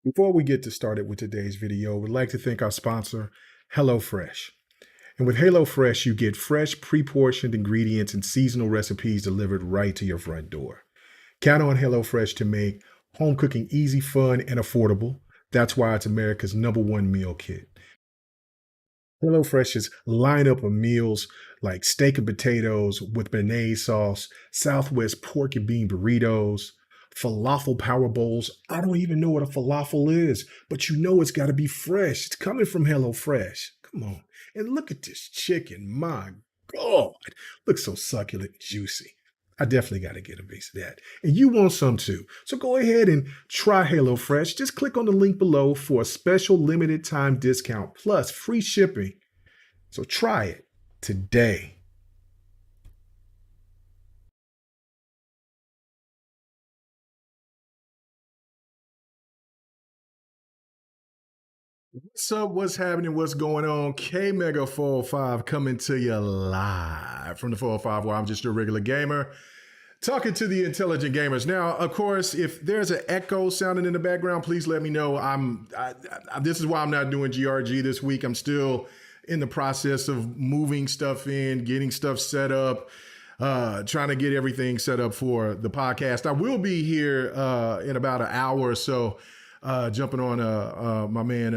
Before we get started with today's video, we'd like to thank our sponsor, HelloFresh. And with HelloFresh, you get fresh, pre-portioned ingredients and seasonal recipes delivered right to your front door. Count on HelloFresh to make home cooking easy, fun, and affordable. That's why it's America's #1 meal kit. HelloFresh's lineup of meals like steak and potatoes with béarnaise sauce, Southwest pork and bean burritos, falafel power bowls. I don't even know what a falafel is, but you know it's got to be fresh. It's coming from HelloFresh. Come on. And look at this chicken. My God. Looks so succulent and juicy. I definitely got to get a piece of that. And you want some too. So go ahead and try HelloFresh. Just click on the link below for a special limited time discount plus free shipping. So try it today. What's up? What's happening? What's going on? K Mega 405 coming to you live from the 405 where I'm just your regular gamer. Talking to the intelligent gamers. Now, of course, if there's an echo sounding in the background, please let me know. This is why I'm not doing GRG this week. I'm still in the process of moving stuff in, getting stuff set up, trying to get everything set up for the podcast. I will be here in about an hour or so, jumping on my man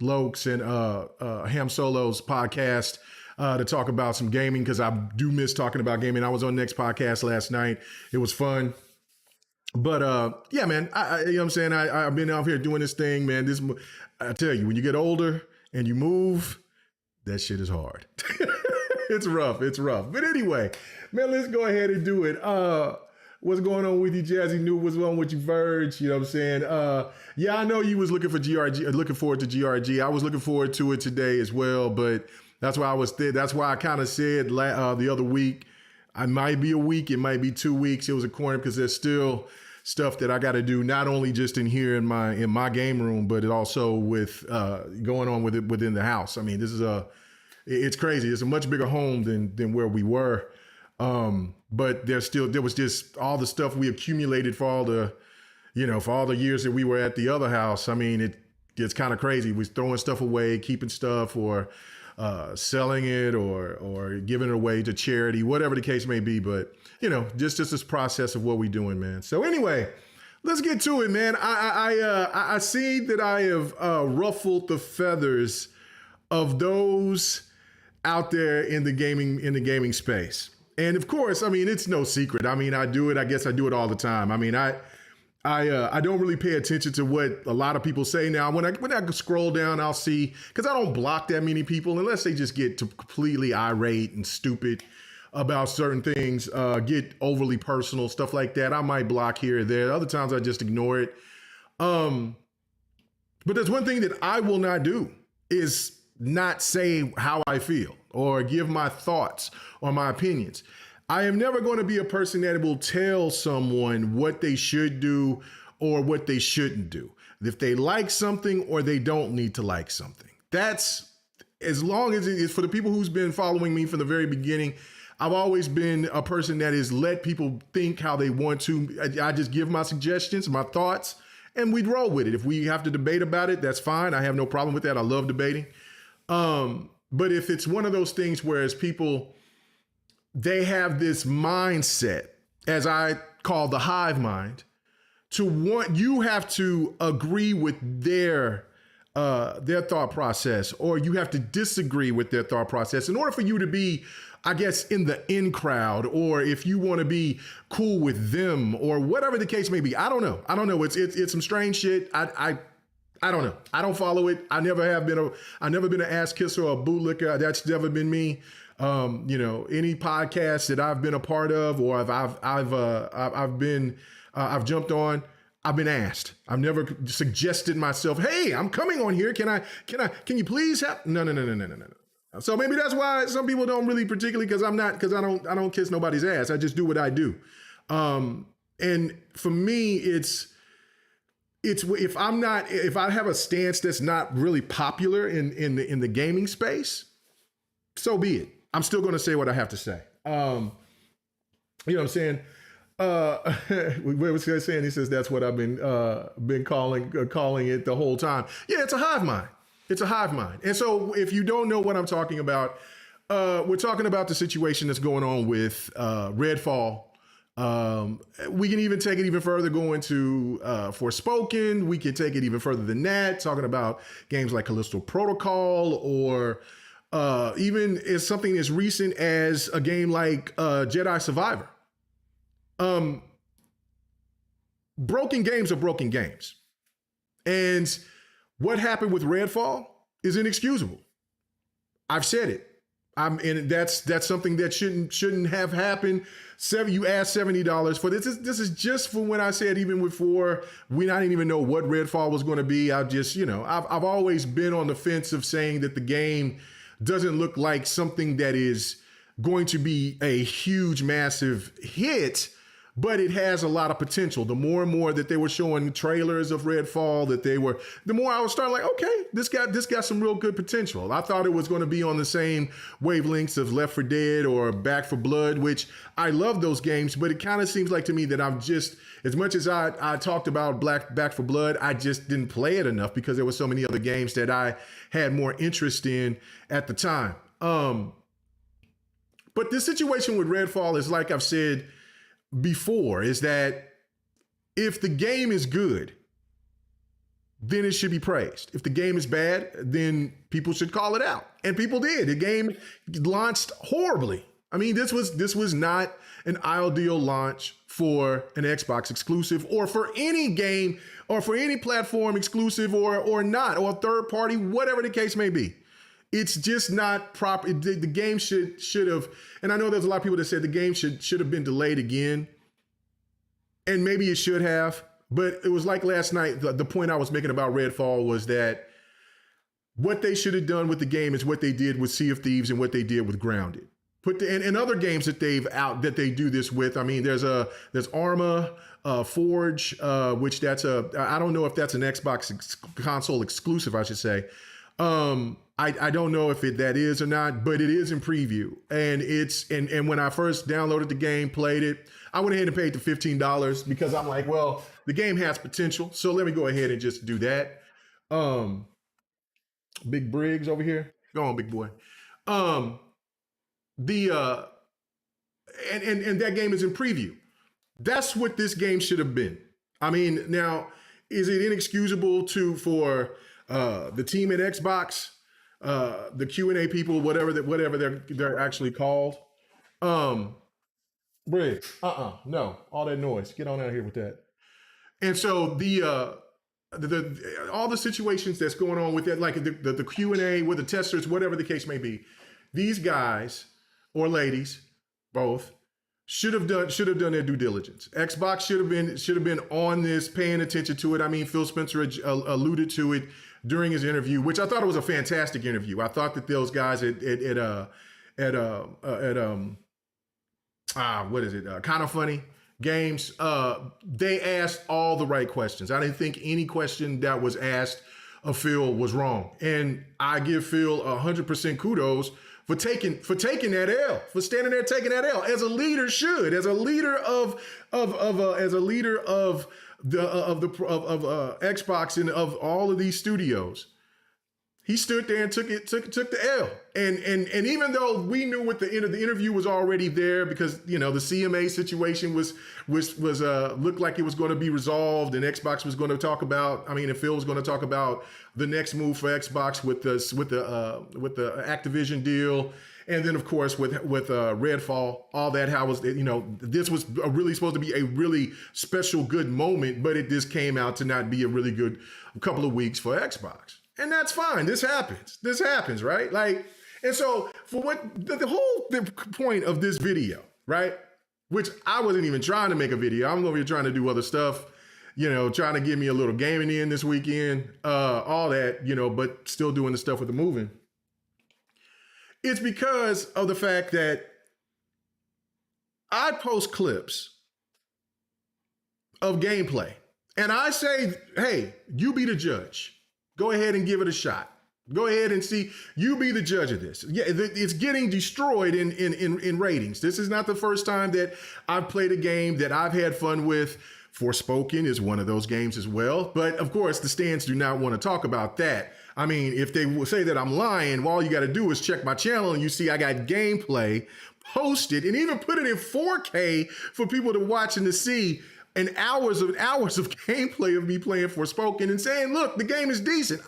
Lokes and Ham Solo's podcast. To talk about some gaming because I do miss talking about gaming. I was on Next Podcast last night. It was fun. But yeah, man, you know what I'm saying? I've been out here doing this thing, man. I tell you, when you get older and you move, that shit is hard. It's rough. It's rough. But anyway, man, let's go ahead and do it. What's going on with you, Jazzy New? What's going on with you, Verge? You know what I'm saying? Yeah, I know you was looking for GRG, looking forward to GRG. I was looking forward to it today as well, but that's why that's why I kind of said the other week, I might be a week, it might be 2 weeks. It was a corner because there's still stuff that I got to do, not only just in here in my game room, but it also with going on with it within the house. I mean, it's crazy. It's a much bigger home than where we were. But there was just all the stuff we accumulated for all the years that we were at the other house. I mean, it's kind of crazy. We're throwing stuff away, keeping stuff, or selling it or giving it away to charity, whatever the case may be. But, just this process of what we're doing, man. So anyway, let's get to it, man. I see that I have ruffled the feathers of those out there in the gaming space. And of course, I mean, it's no secret. I mean, I guess I do it all the time. I mean, I don't really pay attention to what a lot of people say now. When I scroll down, I'll see, because I don't block that many people unless they just get to completely irate and stupid about certain things, get overly personal, stuff like that. I might block here or there. Other times I just ignore it. But there's one thing that I will not do is not say how I feel or give my thoughts or my opinions. I am never going to be a person that will tell someone what they should do or what they shouldn't do. If they like something or they don't need to like something. That's, as long as it is, for the people who's been following me from the very beginning, I've always been a person that has let people think how they want to. I just give my suggestions, my thoughts, and we'd roll with it. If we have to debate about it, that's fine. I have no problem with that. I love debating. But if it's one of those things where as people, they have this mindset, as I call the hive mind, you have to agree with their thought process, or you have to disagree with their thought process in order for you to be, I guess, in the in crowd, or if you want to be cool with them, or whatever the case may be. I don't know. It's some strange shit. I don't know. I don't follow it. I never been an ass kisser or a bootlicker. That's never been me. Any podcast that I've been a part of, or I've jumped on, I've been asked. I've never suggested myself, hey, I'm coming on here. Can you please help? No. So maybe that's why some people don't really particularly, because I don't kiss nobody's ass. I just do what I do. And for me, it's if I have a stance that's not really popular in the gaming space, so be it. I'm still going to say what I have to say. You know what I'm saying? what was he saying? He says that's what I've been calling it the whole time. Yeah, it's a hive mind. It's a hive mind. And so if you don't know what I'm talking about, we're talking about the situation that's going on with Redfall. We can even take it even further, go into Forspoken. We can take it even further than that, talking about games like Callisto Protocol, or even as something as recent as a game like Jedi Survivor. Broken games are broken games. And what happened with Redfall is inexcusable. I've said it. And that's something that shouldn't have happened. You asked $70 for this. This is just for when I said even before I didn't even know what Redfall was going to be. I've always been on the fence of saying that the game doesn't look like something that is going to be a huge, massive hit, but it has a lot of potential. The more and more that they were showing trailers of Redfall, the more I was starting like, okay, this got some real good potential. I thought it was going to be on the same wavelengths of Left 4 Dead or Back 4 Blood, which I love those games, but it kind of seems like to me that I'm just, as much as I talked about Back 4 Blood, I just didn't play it enough because there were so many other games that I had more interest in at the time. But this situation with Redfall is, like I've said before, is that if the game is good, then it should be praised. If the game is bad, then people should call it out. And people did. The game launched horribly. I mean, this was not an ideal launch for an Xbox exclusive, or for any game, or for any platform exclusive, or not, or third party, whatever the case may be. It's just not proper. The game should have, and I know there's a lot of people that said the game should have been delayed again, and maybe it should have, but it was like last night, the point I was making about Redfall was that what they should have done with the game is what they did with Sea of Thieves and what they did with Grounded. And other games that they do this with. I mean, there's Arma, Forge, which I don't know if that's an Xbox console exclusive, I should say. I don't know if that is or not, but it is in preview. And when I first downloaded the game, played it, I went ahead and paid the $15 because I'm like, well, the game has potential. So let me go ahead and just do that. Big Briggs over here. Go on, big boy. And that game is in preview. That's what this game should have been. I mean, now, is it inexcusable for the team at Xbox, the Q&A people, whatever they're actually called? Briggs, no, all that noise. Get on out of here with that. And so all the situations that's going on with that, like the Q&A with the testers, whatever the case may be, these guys or ladies, both, should have done their due diligence. Xbox should have been on this, paying attention to it. I mean, Phil Spencer alluded to it during his interview, which I thought it was a fantastic interview. I thought that those guys Kind of Funny Games, they asked all the right questions. I didn't think any question that was asked of Phil was wrong, and I give Phil 100% kudos for taking that L, for standing there taking that L, as a leader should, as a leader of Xbox and of all of these studios. He stood there and took the L. And even though we knew what the interview was already there, because the CMA situation was looked like it was going to be resolved, and Xbox was going to talk about, and Phil was going to talk about the next move for Xbox with the Activision deal, and then of course with Redfall, all that, how was this was really supposed to be a really special good moment, but it just came out to not be a really good couple of weeks for Xbox. And that's fine. This happens, right? Like, and so for what the point of this video, right? Which I wasn't even trying to make a video. I'm over here trying to do other stuff, trying to get me a little gaming in this weekend, all that, but still doing the stuff with the moving. It's because of the fact that I post clips of gameplay and I say, hey, you be the judge. Go ahead and give it a shot. Go ahead and see. You be the judge of this. Yeah, it's getting destroyed in ratings. This is not the first time that I've played a game that I've had fun with. Forspoken is one of those games as well. But of course, the stands do not want to talk about that. I mean, if they will say that I'm lying, well, all you got to do is check my channel and you see I got gameplay posted and even put it in 4K for people to watch and to see. And hours of gameplay of me playing Forspoken and saying, look, the game is decent.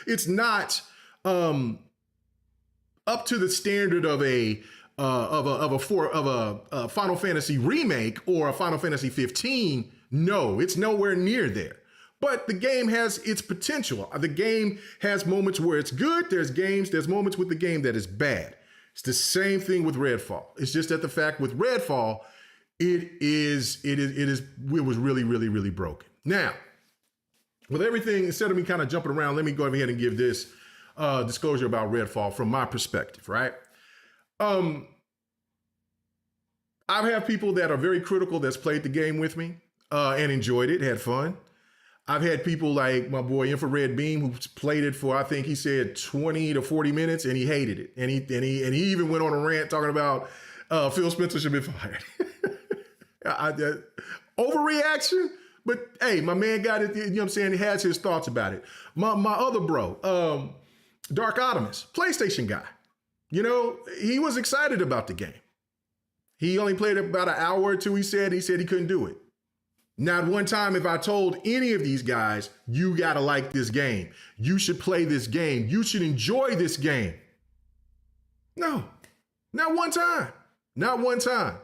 It's not up to the standard of a Final Fantasy remake or a Final Fantasy 15. No, it's nowhere near there. But the game has its potential. The game has moments where it's good. There's moments with the game that is bad. It's the same thing with Redfall. It's just that the fact with Redfall, it was really, really, really broken. Now, with everything, instead of me kind of jumping around, let me go ahead and give this disclosure about Redfall from my perspective, right? I've had people that are very critical that's played the game with me and enjoyed it, had fun. I've had people like my boy Infrared Beam who played it for, I think he said 20 to 40 minutes and he hated it. And he even went on a rant talking about Phil Spencer should be fired. Overreaction, but hey, my man got it. You know what I'm saying? He has his thoughts about it. My other bro, Dark Optimus, PlayStation guy. You know, he was excited about the game. He only played about an hour or two. He said he couldn't do it. Not one time if I told any of these guys, you gotta like this game. You should play this game. You should enjoy this game. No, not one time. Not one time.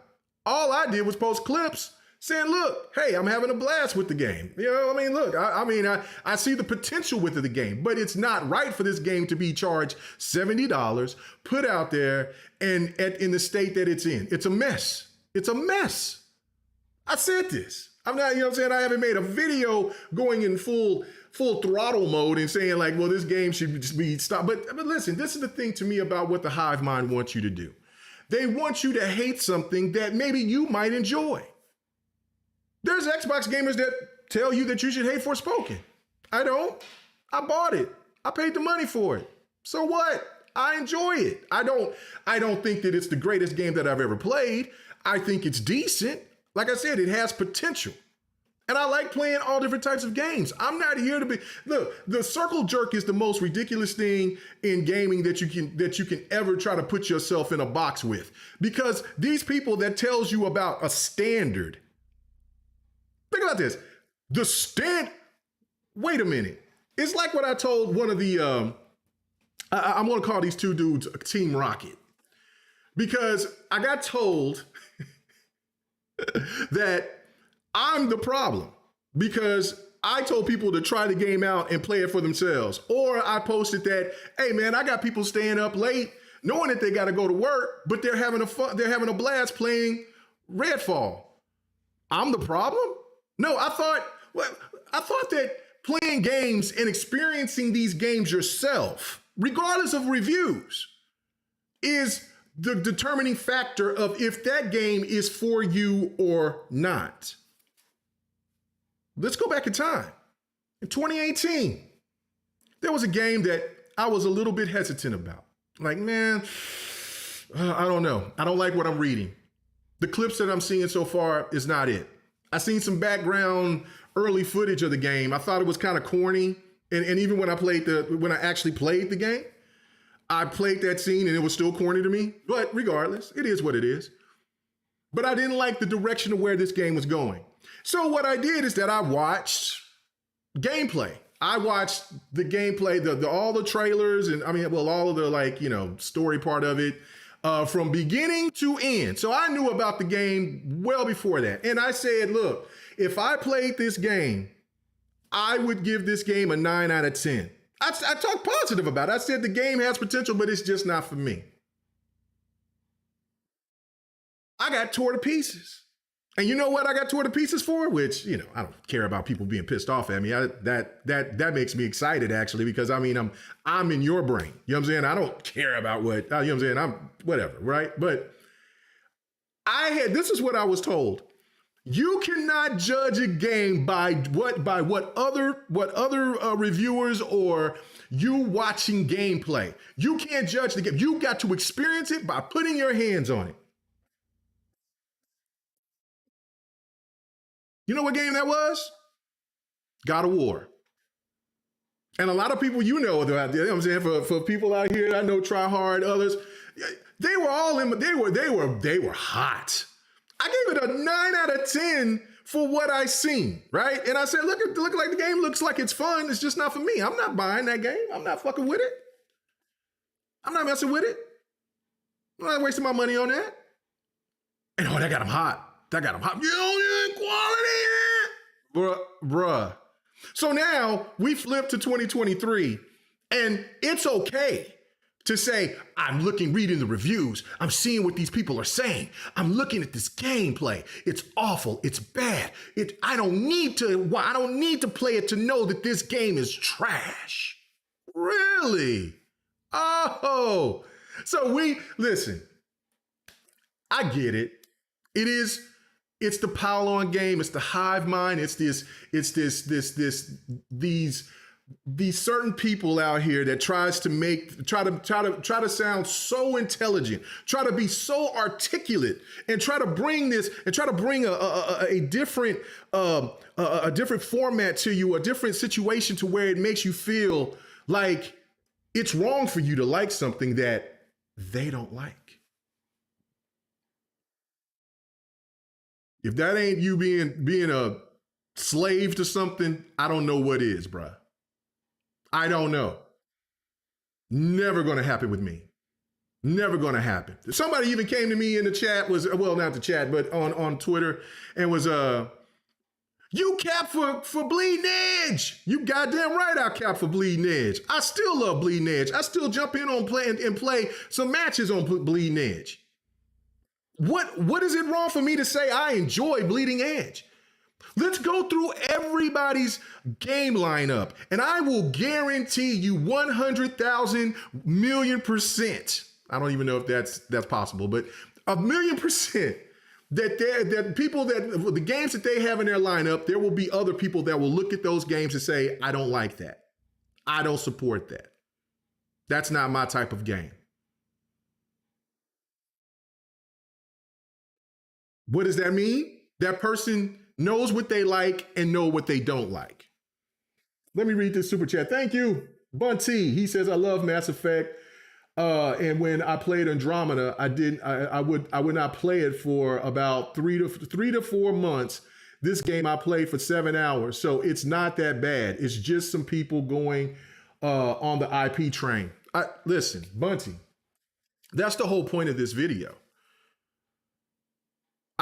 All I did was post clips saying, look, hey, I'm having a blast with the game. You know, I mean, look, I see the potential with the game, but it's not right for this game to be charged $70, put out there, and in the state that it's in. It's a mess. It's a mess. I said this. I'm not, you know what I'm saying? I haven't made a video going in full throttle mode and saying like, well, this game should just be stopped. But listen, this is the thing to me about what the Hivemind wants you to do. They want you to hate something that maybe you might enjoy. There's Xbox gamers that tell you that you should hate Forspoken. I don't. I bought it. I paid the money for it. So what? I enjoy it. I don't think that it's the greatest game that I've ever played. I think it's decent. Like I said, it has potential. And I like playing all different types of games. I'm not here to be, look, the circle jerk is the most ridiculous thing in gaming that you can ever try to put yourself in a box with. Because these people that tells you about a standard, think about this, wait a minute. It's like what I told one of the, I'm gonna call these two dudes Team Rocket. Because I got told that I'm the problem because I told people to try the game out and play it for themselves. Or I posted that, hey man, I got people staying up late knowing that they got to go to work, but they're having a blast playing Redfall. I'm the problem? No, I thought that playing games and experiencing these games yourself, regardless of reviews, is the determining factor of if that game is for you or not. Let's go back in time. In 2018, there was a game that I was a little bit hesitant about. Like, man, I don't know. I don't like what I'm reading. The clips that I'm seeing so far is not it. I seen some background early footage of the game. I thought it was kind of corny. And even when I actually played the game, I played that scene and it was still corny to me. But regardless, it is what it is. But I didn't like the direction of where this game was going. So what I did is that I watched gameplay. I watched the gameplay, all the trailers, and all of the story part of it from beginning to end. So I knew about the game well before that. And I said, look, if I played this game, I would give this game a 9 out of 10. I talked positive about it. I said the game has potential, but it's just not for me. I got tore to pieces. And you know what I got tore to pieces for? Which, I don't care about people being pissed off at me. That makes me excited, actually, because I'm in your brain. You know what I'm saying? I don't care about what, you know what I'm saying? I'm whatever, right? But this is what I was told. You cannot judge a game by what other reviewers or you watching gameplay. You can't judge the game. You got to experience it by putting your hands on it. You know what game that was? God of War. And a lot of people you know about, you know what I'm saying, for people out here I know try hard, others, they were all in, they were hot. I gave it a 9 out of 10 for what I seen, right? And I said, look like the game looks like it's fun. It's just not for me. I'm not buying that game. I'm not fucking with it. I'm not messing with it. I'm not wasting my money on that. And oh, that got him hot. That got him hot. You quality, bruh. So now we flip to 2023, and it's okay to say, I'm reading the reviews. I'm seeing what these people are saying. I'm looking at this gameplay. It's awful. It's bad. I don't need to play it to know that this game is trash. Really? Oh, so listen, I get it. It's the pile on game. It's the Hivemind. These certain people out here that try to sound so intelligent, try to be so articulate, and try to bring a different format to you, a different situation to where it makes you feel like it's wrong for you to like something that they don't like. If that ain't you being a slave to something, I don't know what is, bruh. I don't know. Never gonna happen with me. Never gonna happen. Somebody even came to me in the chat, not the chat, but on Twitter, and was you cap for Bleeding Edge. You goddamn right I cap for Bleeding Edge. I still love Bleeding Edge. I still jump in on play some matches on Bleeding Edge. What is it wrong for me to say I enjoy Bleeding Edge? Let's go through everybody's game lineup, and I will guarantee you 100,000 million%. I don't even know if that's possible, but 1,000,000% that the games that they have in their lineup, there will be other people that will look at those games and say, I don't like that. I don't support that. That's not my type of game. What does that mean? That person knows what they like and know what they don't like. Let me read this super chat. Thank you, Bunty. He says, I love Mass Effect. And when I played Andromeda, I would not play it for about 3 to 4 months. This game I played for 7 hours. So it's not that bad. It's just some people going on the IP train. Listen, Bunty, that's the whole point of this video.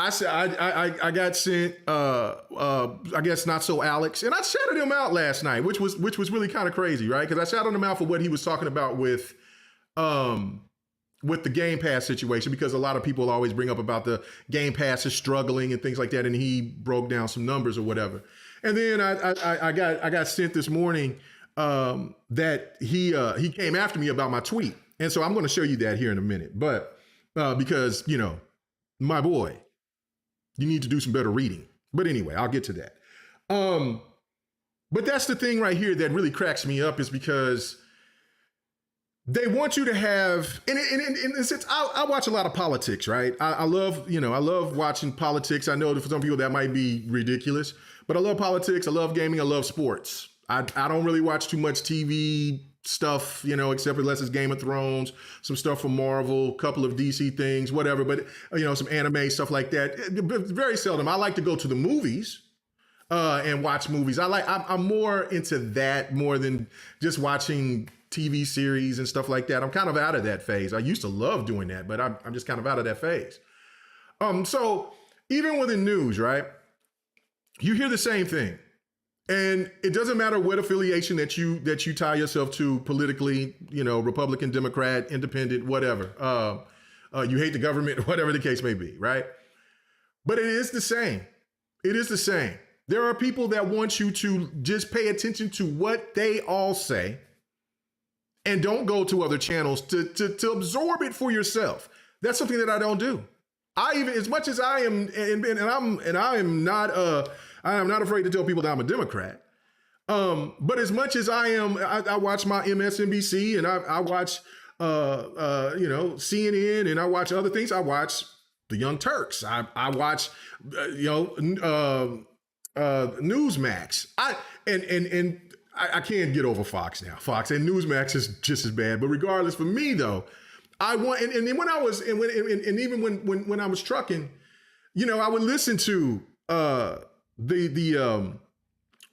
I said I got sent I guess Not So Alex, and I shouted him out last night, which was really kind of crazy, right? Because I shouted him out for what he was talking about with the Game Pass situation, because a lot of people always bring up about the Game Pass is struggling and things like that, and he broke down some numbers or whatever. And then I got sent this morning that he came after me about my tweet, and so I'm going to show you that here in a minute, but because my boy, you need to do some better reading. But anyway, I'll get to that. But that's the thing right here that really cracks me up, is because they want you to have, and in a sense, I watch a lot of politics, right? I love watching politics. I know that for some people that might be ridiculous, but I love politics. I love gaming. I love sports. I don't really watch too much TV stuff, except unless it's Game of Thrones, some stuff from Marvel, a couple of DC things, whatever, but some anime, stuff like that. Very seldom. I like to go to the movies and watch movies. I'm more into that more than just watching TV series and stuff like that. I'm kind of out of that phase. I used to love doing that, but I'm just kind of out of that phase. So even within news, right? You hear the same thing. And it doesn't matter what affiliation that you tie yourself to politically, Republican, Democrat, Independent, whatever. You hate the government, whatever the case may be, right? But it is the same. It is the same. There are people that want you to just pay attention to what they all say and don't go to other channels to absorb it for yourself. That's something that I don't do. I even, as much as I am, and I am not afraid to tell people that I'm a Democrat. But as much as I am, I watch my MSNBC and I watch, CNN, and I watch other things. I watch the Young Turks. I watch, Newsmax. I can't get over Fox now. Fox and Newsmax is just as bad. But regardless, for me though, I want, and when I was, and even when I was trucking, I would listen to the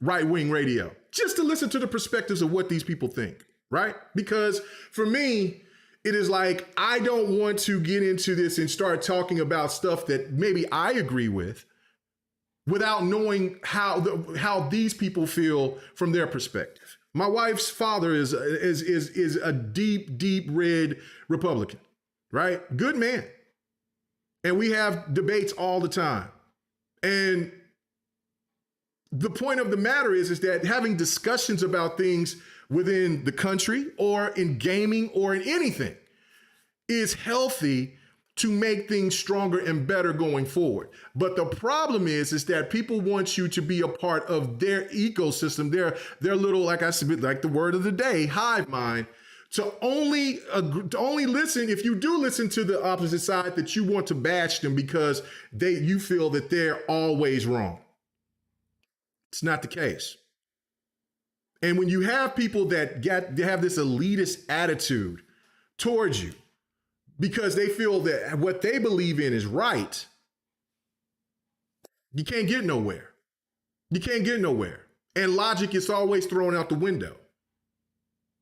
right-wing radio just to listen to the perspectives of what these people think, right? Because for me, it is like, I don't want to get into this and start talking about stuff that maybe I agree with without knowing how these people feel from their perspective. My wife's father is a deep red Republican, right? Good man. And we have debates all the time. And the point of the matter is that having discussions about things within the country or in gaming or in anything is healthy to make things stronger and better going forward. But the problem is that people want you to be a part of their ecosystem, their little, like I said, like the word of the day, hive mind, to only listen, if you do listen to the opposite side, that you want to bash them because you feel that they're always wrong. It's not the case. And when you have people that have this elitist attitude towards you because they feel that what they believe in is right, you can't get nowhere. You can't get nowhere. And logic is always thrown out the window.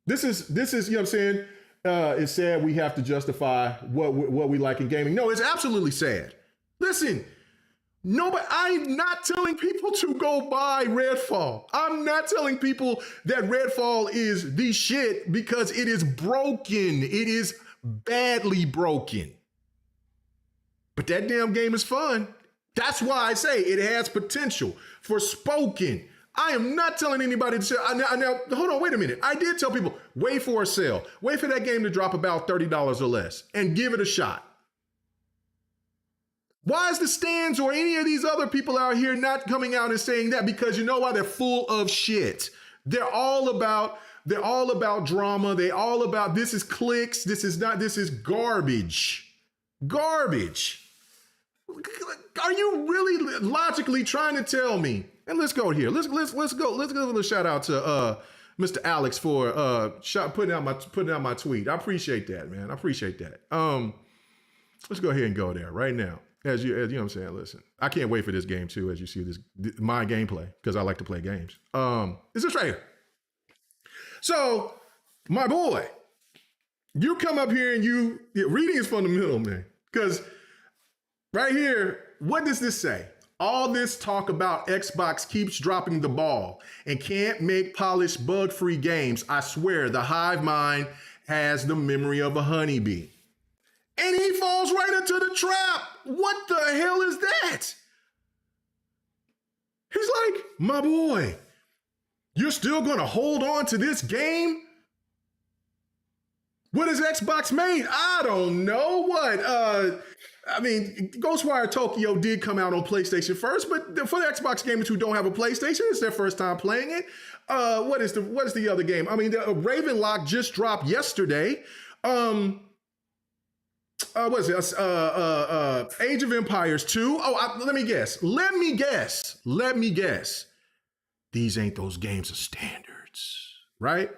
This is, you know what I'm saying? It's sad we have to justify what we like in gaming. No, it's absolutely sad. Listen, but I'm not telling people to go buy Redfall. I'm not telling people that Redfall is the shit because it is broken. It is badly broken. But that damn game is fun. That's why I say it has potential for spoken. I am not telling anybody to sell. Now, hold on, wait a minute. I did tell people, wait for a sale. Wait for that game to drop about $30 or less and give it a shot. Why is the stands or any of these other people out here not coming out and saying that? Because you know why? They're full of shit. They're all about drama. They're all about, this is clicks. This is garbage. Garbage. Are you really logically trying to tell me? And let's go here. Let's give a little shout out to Mr. Alex for putting out my tweet. I appreciate that, man. I appreciate that. Let's go ahead and go there right now. As you know what I'm saying, listen, I can't wait for this game too, as you see my gameplay, because I like to play games. Is this right here? So, my boy, you come up here and reading is fundamental, man. Because right here, what does this say? All this talk about Xbox keeps dropping the ball and can't make polished, bug-free games. I swear, the hive mind has the memory of a honeybee. And he falls right into the trap. What the hell is that? He's like, my boy, you're still going to hold on to this game? What has Xbox made? I don't know. What? Ghostwire Tokyo did come out on PlayStation first, but for the Xbox gamers who don't have a PlayStation, it's their first time playing it. What is the other game? I mean, the Ravenlock just dropped yesterday. What is it? Age of Empires 2. Let me guess. These ain't those games of standards, right?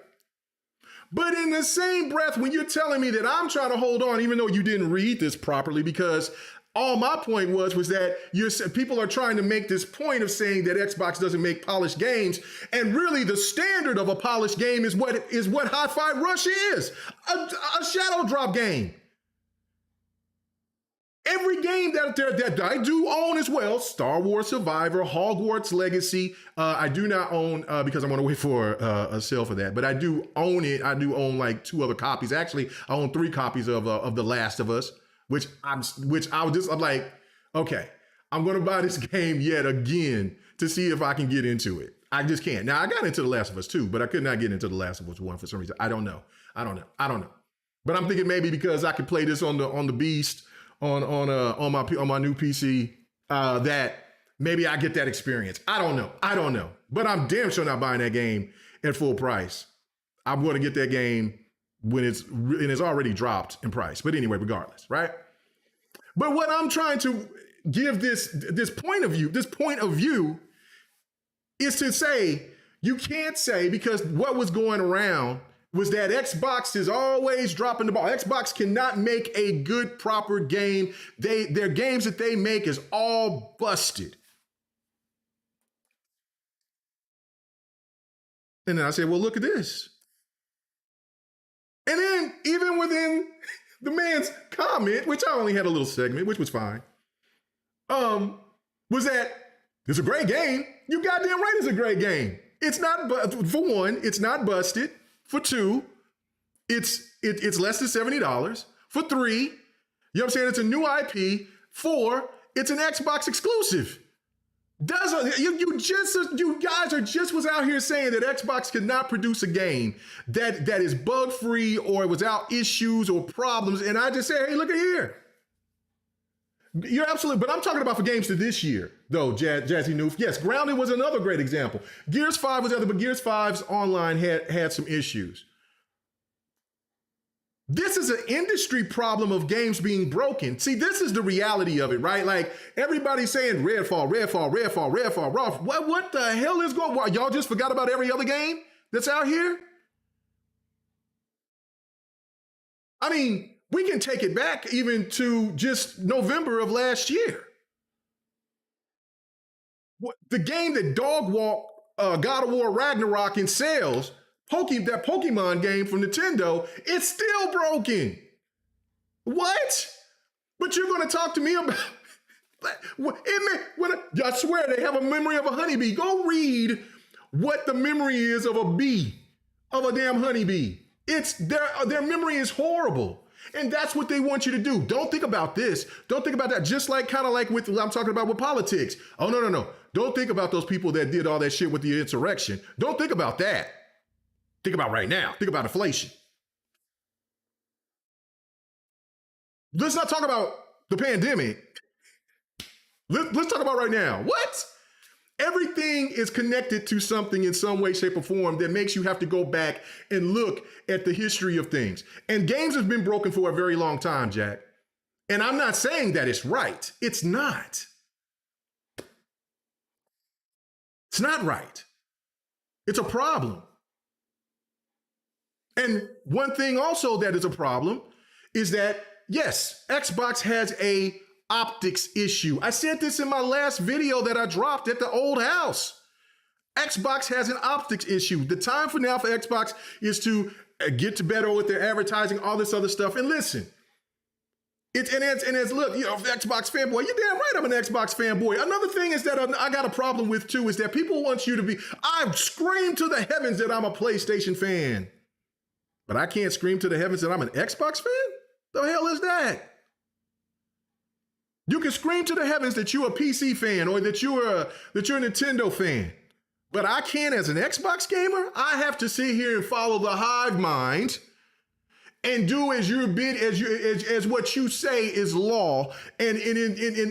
But in the same breath, when you're telling me that I'm trying to hold on, even though you didn't read this properly, because all my point was that people are trying to make this point of saying that Xbox doesn't make polished games, and really the standard of a polished game is what Hi-Fi Rush is, a shadow drop game. Every game that I do own as well, Star Wars Survivor, Hogwarts Legacy, I do not own because I'm going to wait for a sale for that, but I do own it. I do own like 2 other copies. Actually, I own 3 copies of The Last of Us, I'm like, okay, I'm going to buy this game yet again to see if I can get into it. I just can't. Now, I got into The Last of Us 2, but I could not get into The Last of Us 1 for some reason. I don't know. But I'm thinking maybe because I could play this on the Beast on my new PC, that maybe I get that experience. I don't know. But I'm damn sure not buying that game at full price. I'm going to get that game when it's already dropped in price. But anyway, regardless, right? But what I'm trying to give this point of view is to say, you can't say, because what was going around was that Xbox is always dropping the ball. Xbox cannot make a good, proper game. Their games that they make is all busted. And then I said, well, look at this. And then even within the man's comment, which I only had a little segment, which was fine, was that it's a great game. You goddamn right it's a great game. It's not, for one, it's not busted. For two, it's less than $70. For three, you know what I'm saying? It's a new IP. Four, it's an Xbox exclusive. You guys are just was out here saying that Xbox could not produce a game that is bug free or without issues or problems, and I just say, hey, look at here. You're absolutely, but I'm talking about for games to this year, though, Jazzy Noof. Yes, Grounded was another great example. Gears 5 was other, but Gears 5's online had some issues. This is an industry problem of games being broken. See, this is the reality of it, right? Like, everybody's saying Redfall. What the hell is going on? Y'all just forgot about every other game that's out here? I mean, we can take it back even to just November of last year. The game that dog walked God of War Ragnarok in sales, that Pokemon game from Nintendo, it's still broken. What? But you're going to talk to me about... I swear they have a memory of a honeybee. Go read what the memory is of a bee, of a damn honeybee. Their memory is horrible. And that's what they want you to do. Don't think about this. Don't think about that. Just like kind of like with I'm talking about with politics. Oh, no. Don't think about those people that did all that shit with the insurrection. Don't think about that. Think about right now. Think about inflation. Let's not talk about the pandemic. Let's talk about right now. What? Everything is connected to something in some way, shape, or form that makes you have to go back and look at the history of things. And games have been broken for a very long time, Jack. And I'm not saying that it's right. It's not. It's not right. It's a problem. And one thing also that is a problem is that, yes, Xbox has a optics issue. I said this in my last video that I dropped at the old house. Xbox has an optics issue. The time for now for Xbox is to get to better with their advertising, all this other stuff. And listen, look, Xbox fanboy, you're damn right I'm an Xbox fanboy. Another thing is that I got a problem with too is that people want you to be, I scream to the heavens that I'm a PlayStation fan, but I can't scream to the heavens that I'm an Xbox fan? The hell is that? You can scream to the heavens that you're a PC fan or that you're a Nintendo fan. But I can't as an Xbox gamer. I have to sit here and follow the Hivemind and do as what you say is law. And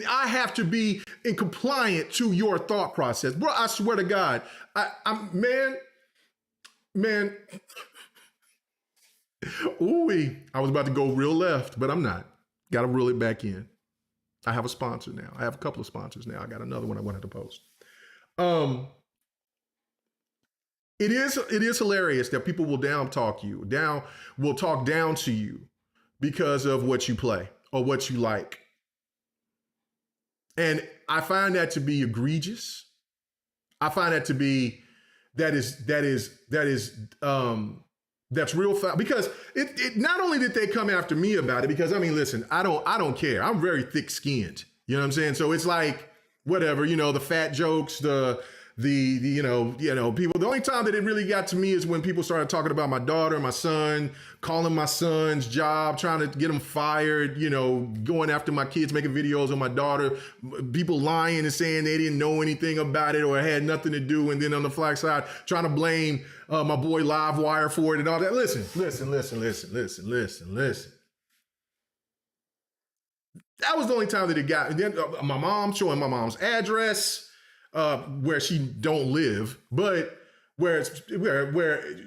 I have to be in compliant to your thought process. Bro, I swear to God, man. Ooh-wee. I was about to go real left, but I'm not. Got to reel it back in. I have a sponsor now. I have a couple of sponsors now. I got another one I wanted to post. It is hilarious that people will talk down to you because of what you play or what you like. And I find that to be egregious. I find that to be that's real foul, because it not only did they come after me about it, because I mean, listen, I don't care. I'm very thick skinned. You know what I'm saying? So it's like, whatever, the fat jokes, the people. The only time that it really got to me is when people started talking about my daughter, my son, calling my son's job, trying to get him fired, going after my kids, making videos on my daughter, people lying and saying they didn't know anything about it or had nothing to do. And then on the flag side, trying to blame my boy Livewire for it and all that. Listen. That was the only time that it got. And then my mom showing my mom's address, where she don't live, but where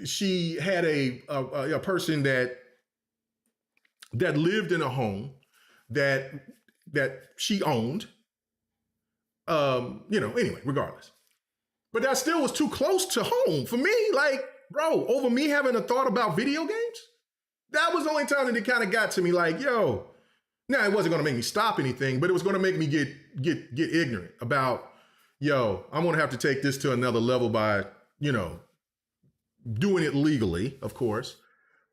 she had a person that lived in a home that she owned. Anyway, regardless. But that still was too close to home for me. Like, bro, over me having a thought about video games, that was the only time that it kind of got to me. Like, yo, now it wasn't going to make me stop anything, but it was going to make me get ignorant about, yo, I'm going to have to take this to another level by, doing it legally, of course,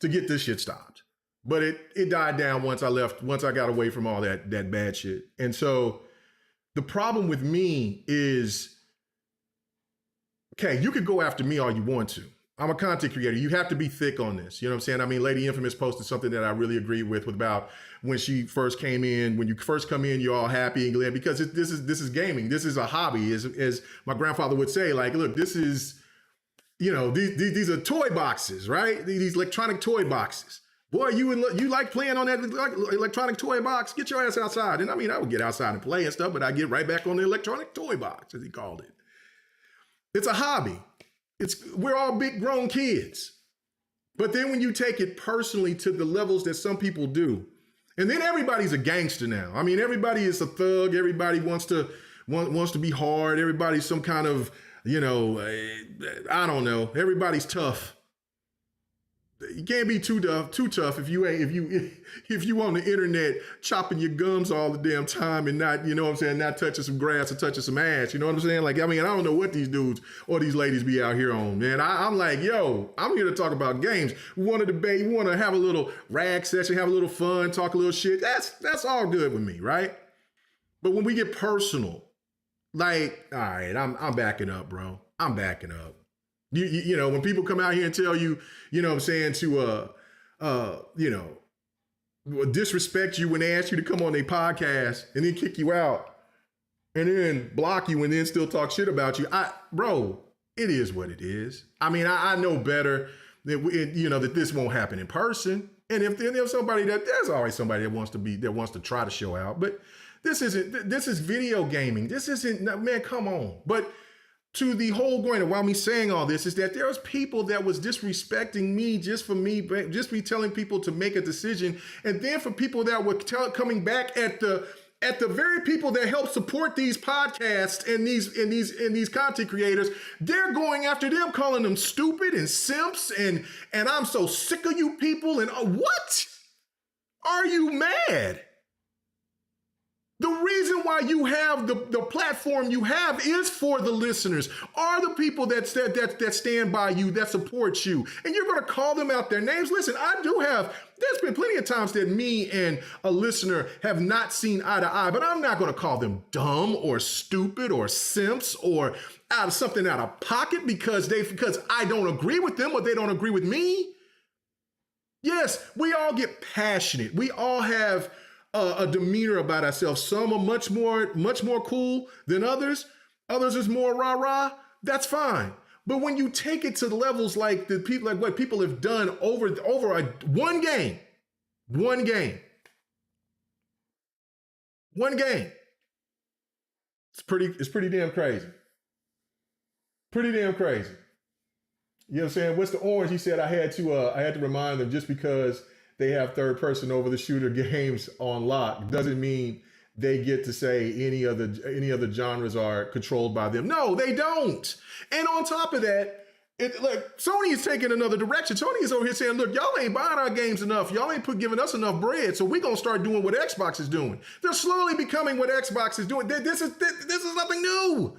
to get this shit stopped. But it died down once I got away from all that bad shit. And so the problem with me is, okay, you could go after me all you want to. I'm a content creator. You have to be thick on this. You know what I'm saying? I mean, Lady Infamous posted something that I really agree with about when she first came in. When you first come in, you're all happy and glad because this is gaming. This is a hobby, as my grandfather would say. Like, look, this is, these are toy boxes, right? These electronic toy boxes. Boy, you like playing on that electronic toy box? Get your ass outside. And I mean, I would get outside and play and stuff, but I get right back on the electronic toy box, as he called it. It's a hobby. We're all big grown kids. But then when you take it personally to the levels that some people do, and then everybody's a gangster now. I mean, everybody is a thug. Everybody wants to be hard. Everybody's some kind of, I don't know. Everybody's tough. You can't be too tough if you on the internet chopping your gums all the damn time and not, not touching some grass or touching some ass. You know what I'm saying? Like, I mean, I don't know what these dudes or these ladies be out here on, man. I'm like, yo, I'm here to talk about games. We want to debate. We want to have a little rag session, have a little fun, talk a little shit. That's all good with me, right? But when we get personal, like, all right, I'm backing up, bro. I'm backing up. When people come out here and tell you, what I'm saying, to, disrespect you when they ask you to come on their podcast and then kick you out and then block you and then still talk shit about you. Bro, it is what it is. I mean, I know better that this won't happen in person. And if there's there's always somebody that wants to try to show out, but this is video gaming. This isn't, man, come on. But to the whole point of why me saying all this is that there's people that was disrespecting me just me telling people to make a decision, and then for people that were coming back at the very people that help support these podcasts and these content creators, they're going after them, calling them stupid and simps, and I'm so sick of you people. And what? Are you mad? The reason why you have the platform you have is for the listeners, are the people that stand by you, that support you. And you're going to call them out their names. Listen, there's been plenty of times that me and a listener have not seen eye to eye, but I'm not going to call them dumb or stupid or simps or something out of pocket because I don't agree with them or they don't agree with me. Yes, we all get passionate. We all have a demeanor about ourselves. Some are much more cool than others. Others is more rah-rah. That's fine. But when you take it to the levels like what people have done over one game, it's pretty damn crazy. Pretty damn crazy. You know what I'm saying? What's the orange? He said I had to remind them just because they have third person over the shooter games on lock doesn't mean they get to say any other genres are controlled by them. No, they don't. And on top of that, Sony is taking another direction. Sony is over here saying, look, y'all ain't buying our games enough. Y'all ain't giving us enough bread. So we're going to start doing what Xbox is doing. They're slowly becoming what Xbox is doing. This is nothing new.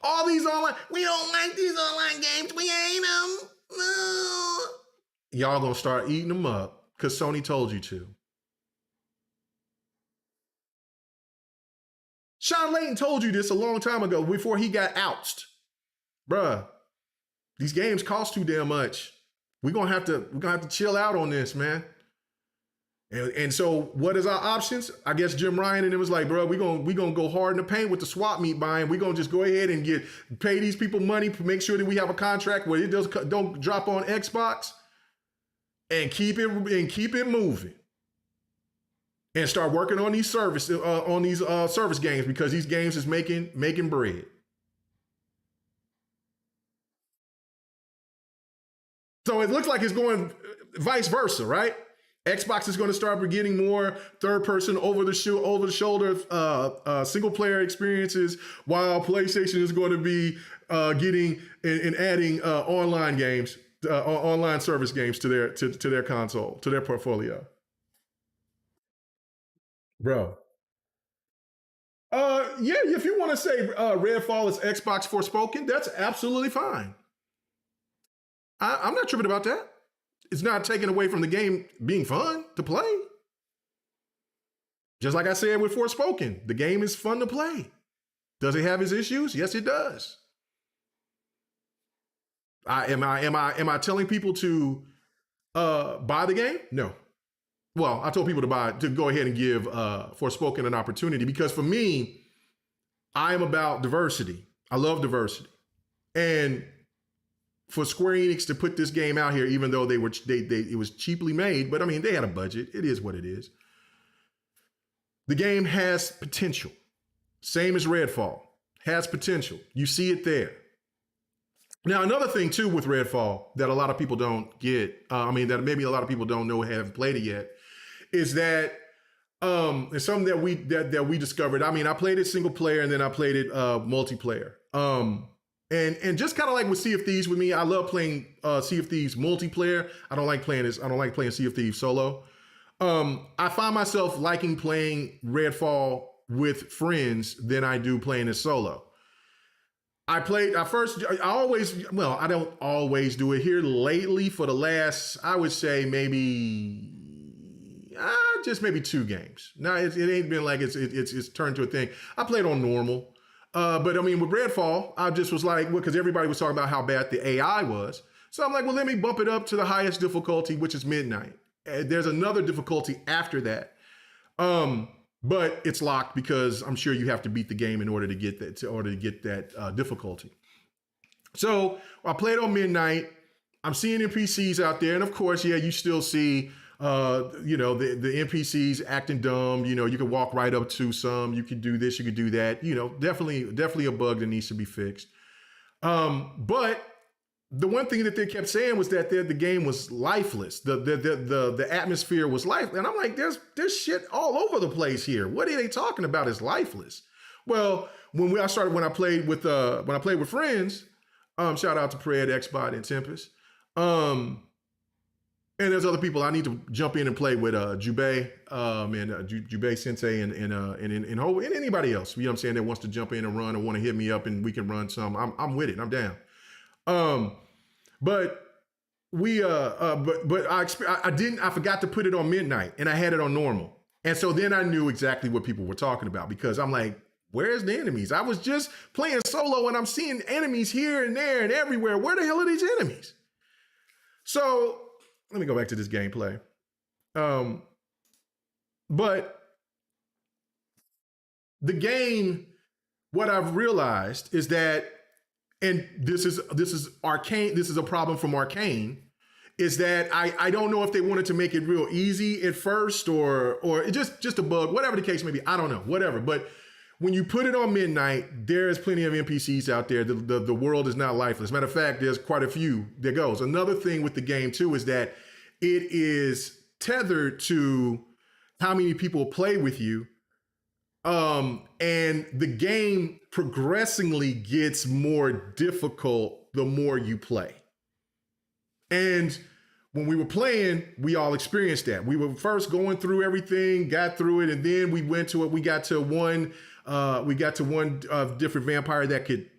All these online, we don't like these online games. We ain't them. No. Y'all going to start eating them up. Because Sony told you to. Sean Layton told you this a long time ago before he got ousted. Bruh, these games cost too damn much. We're gonna have to chill out on this, man. And so what is our options? I guess Jim Ryan and it was like, bro, we gonna go hard in the paint with the swap meet buying. We're gonna just go ahead and pay these people money, make sure that we have a contract where it don't drop on Xbox. And keep it moving. and start working on these service games, because these games is making bread. So it looks like it's going vice versa, right? Xbox is going to start getting more third-person, over-the-shoulder single-player experiences, while PlayStation is going to be getting and adding online games, online service games to their console, to their portfolio. Bro. Yeah, if you want to say Redfall is Xbox Forspoken, that's absolutely fine. I'm not tripping about that. It's not taken away from the game being fun to play. Just like I said with Forspoken, the game is fun to play. Does it have its issues? Yes, it does. Am I telling people to buy the game? No. Well, I told people to go ahead and give Forspoken an opportunity, because for me, I am about diversity. I love diversity. And for Square Enix to put this game out here, even though it was cheaply made, but I mean, they had a budget. It is what it is. The game has potential. Same as Redfall. Has potential. You see it there. Now, another thing too with Redfall that a lot of people don't get, that maybe a lot of people don't know, haven't played it yet, is that it's something that we discovered. I mean, I played it single player and then I played it multiplayer. And just kind of like with Sea of Thieves with me, I love playing Sea of Thieves multiplayer. I don't like playing Sea of Thieves solo. I find myself liking playing Redfall with friends than I do playing it solo. I don't always do it here lately. For the last, I would say maybe just maybe 2 games. Now it ain't been like it's turned to a thing. I played on normal. But I mean, with Redfall, I just was like, because everybody was talking about how bad the AI was. So I'm like, well, let me bump it up to the highest difficulty, which is midnight. There's another difficulty after that. But it's locked because I'm sure you have to beat the game in order to get that difficulty. So I played on midnight. I'm seeing NPCs out there. And of course, yeah, you still see the NPCs acting dumb. You can walk right up to some, you can do this, you can do that, definitely a bug that needs to be fixed. But the one thing that they kept saying was that the game was lifeless. The atmosphere was lifeless. And I'm like, there's shit all over the place here. What are they talking about is lifeless? Well, when I played with friends, shout out to Pred, Xbot, and Tempest. And there's other people I need to jump in and play with, Jubei, and Jubei Sensei and anybody else, you know what I'm saying, that wants to jump in and run or want to hit me up and we can run some. I'm with it. I'm down. But I forgot to put it on midnight and I had it on normal. And so then I knew exactly what people were talking about, because I'm like, where's the enemies? I was just playing solo and I'm seeing enemies here and there and everywhere. Where the hell are these enemies? So let me go back to this gameplay. But the game, what I've realized is that, and this is Arcane, this is a problem from Arcane, is that I don't know if they wanted to make it real easy at first or just a bug, whatever the case may be. I don't know, whatever. But when you put it on midnight, there's plenty of NPCs out there. The world is not lifeless. Matter of fact, there's quite a few that goes. Another thing with the game too is that it is tethered to how many people play with you. And the game progressively gets more difficult the more you play. And when we were playing, we all experienced that. We were first going through everything, got through it, and then we went to it. We got to one different vampire that could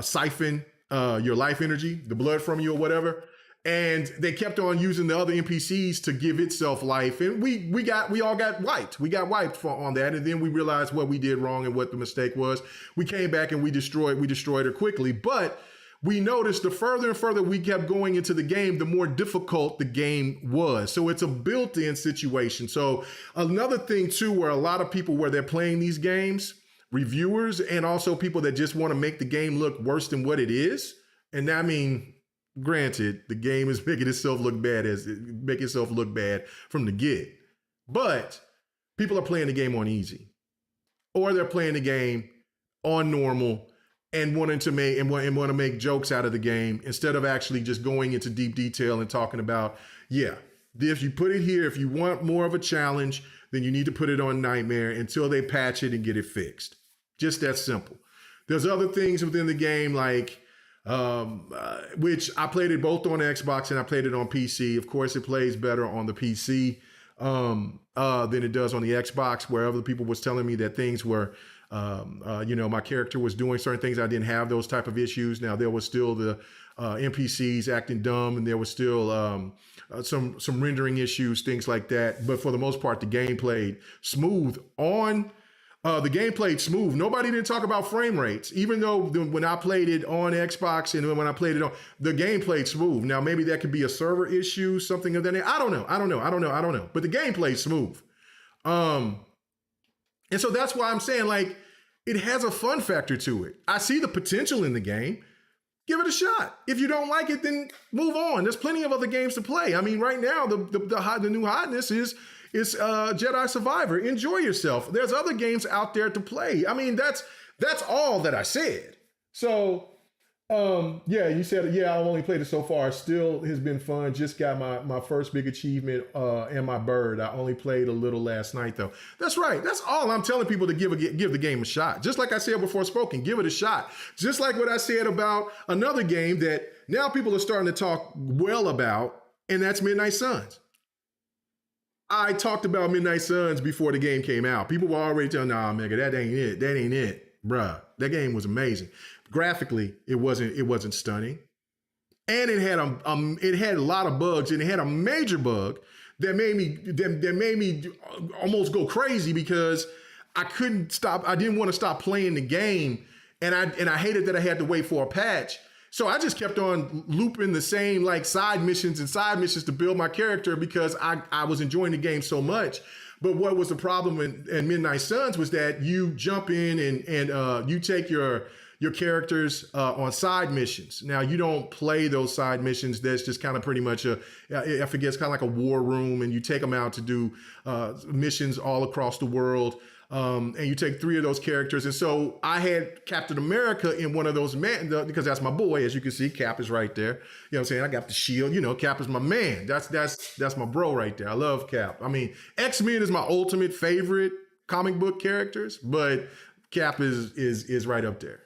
siphon your life energy, the blood from you or whatever. And they kept on using the other NPCs to give itself life. And we all got wiped. We got wiped on that. And then we realized what we did wrong and what the mistake was. We came back and we destroyed her quickly. But we noticed the further and further we kept going into the game, the more difficult the game was. So it's a built-in situation. So another thing too, where a lot of people, where they're playing these games, reviewers and also people that just want to make the game look worse than what it is. And I mean, granted, the game is making itself look bad from the get. But people are playing the game on easy, or they're playing the game on normal and wanting to make and want to make jokes out of the game instead of actually just going into deep detail and talking about, yeah, if you put it here, if you want more of a challenge, then you need to put it on Nightmare until they patch it and get it fixed. Just that simple. There's other things within the game like, which I played it both on Xbox and I played it on PC. Of course, it plays better on the PC than it does on the Xbox, where other people was telling me that things were, my character was doing certain things. I didn't have those type of issues. Now, there was still the NPCs acting dumb, and there was still some rendering issues, things like that. But for the most part, the game played smooth on. The game played smooth. Nobody didn't talk about frame rates, even though when I played it on Xbox and when I played it on, the game played smooth. Now, maybe that could be a server issue, something of that nature. I don't know. But the game played smooth. And so that's why I'm saying, like, it has a fun factor to it. I see the potential in the game. Give it a shot. If you don't like it, then move on. There's plenty of other games to play. I mean, right now, the new hotness is Jedi Survivor. Enjoy yourself. There's other games out there to play. I mean, that's all that I said. So, you said, I only played it so far. Still has been fun. Just got my first big achievement and my bird. I only played a little last night, though. That's right. That's all I'm telling people, to give the game a shot. Just like I said before spoken, give it a shot. Just like what I said about another game that now people are starting to talk well about, and that's Midnight Suns. I talked about Midnight Suns before the game came out. People were already telling, nah, nigga, that ain't it. That ain't it. Bruh, that game was amazing. Graphically, it wasn't stunning. And it had a lot of bugs, and it had a major bug that made me almost go crazy because I couldn't stop. I didn't want to stop playing the game, and I hated that I had to wait for a patch. So I just kept on looping the same like side missions to build my character because I was enjoying the game so much. But what was the problem in Midnight Suns was that you jump in and you take your characters on side missions. Now, you don't play those side missions. That's just kind of pretty much I forget, it's kind of like a war room, and you take them out to do missions all across the world. And you take 3 of those characters. And so I had Captain America in one of those because that's my boy. As you can see, Cap is right there. You know what I'm saying? I got the shield. You know, Cap is my man. That's my bro right there. I love Cap. I mean, X-Men is my ultimate favorite comic book characters, but Cap is right up there.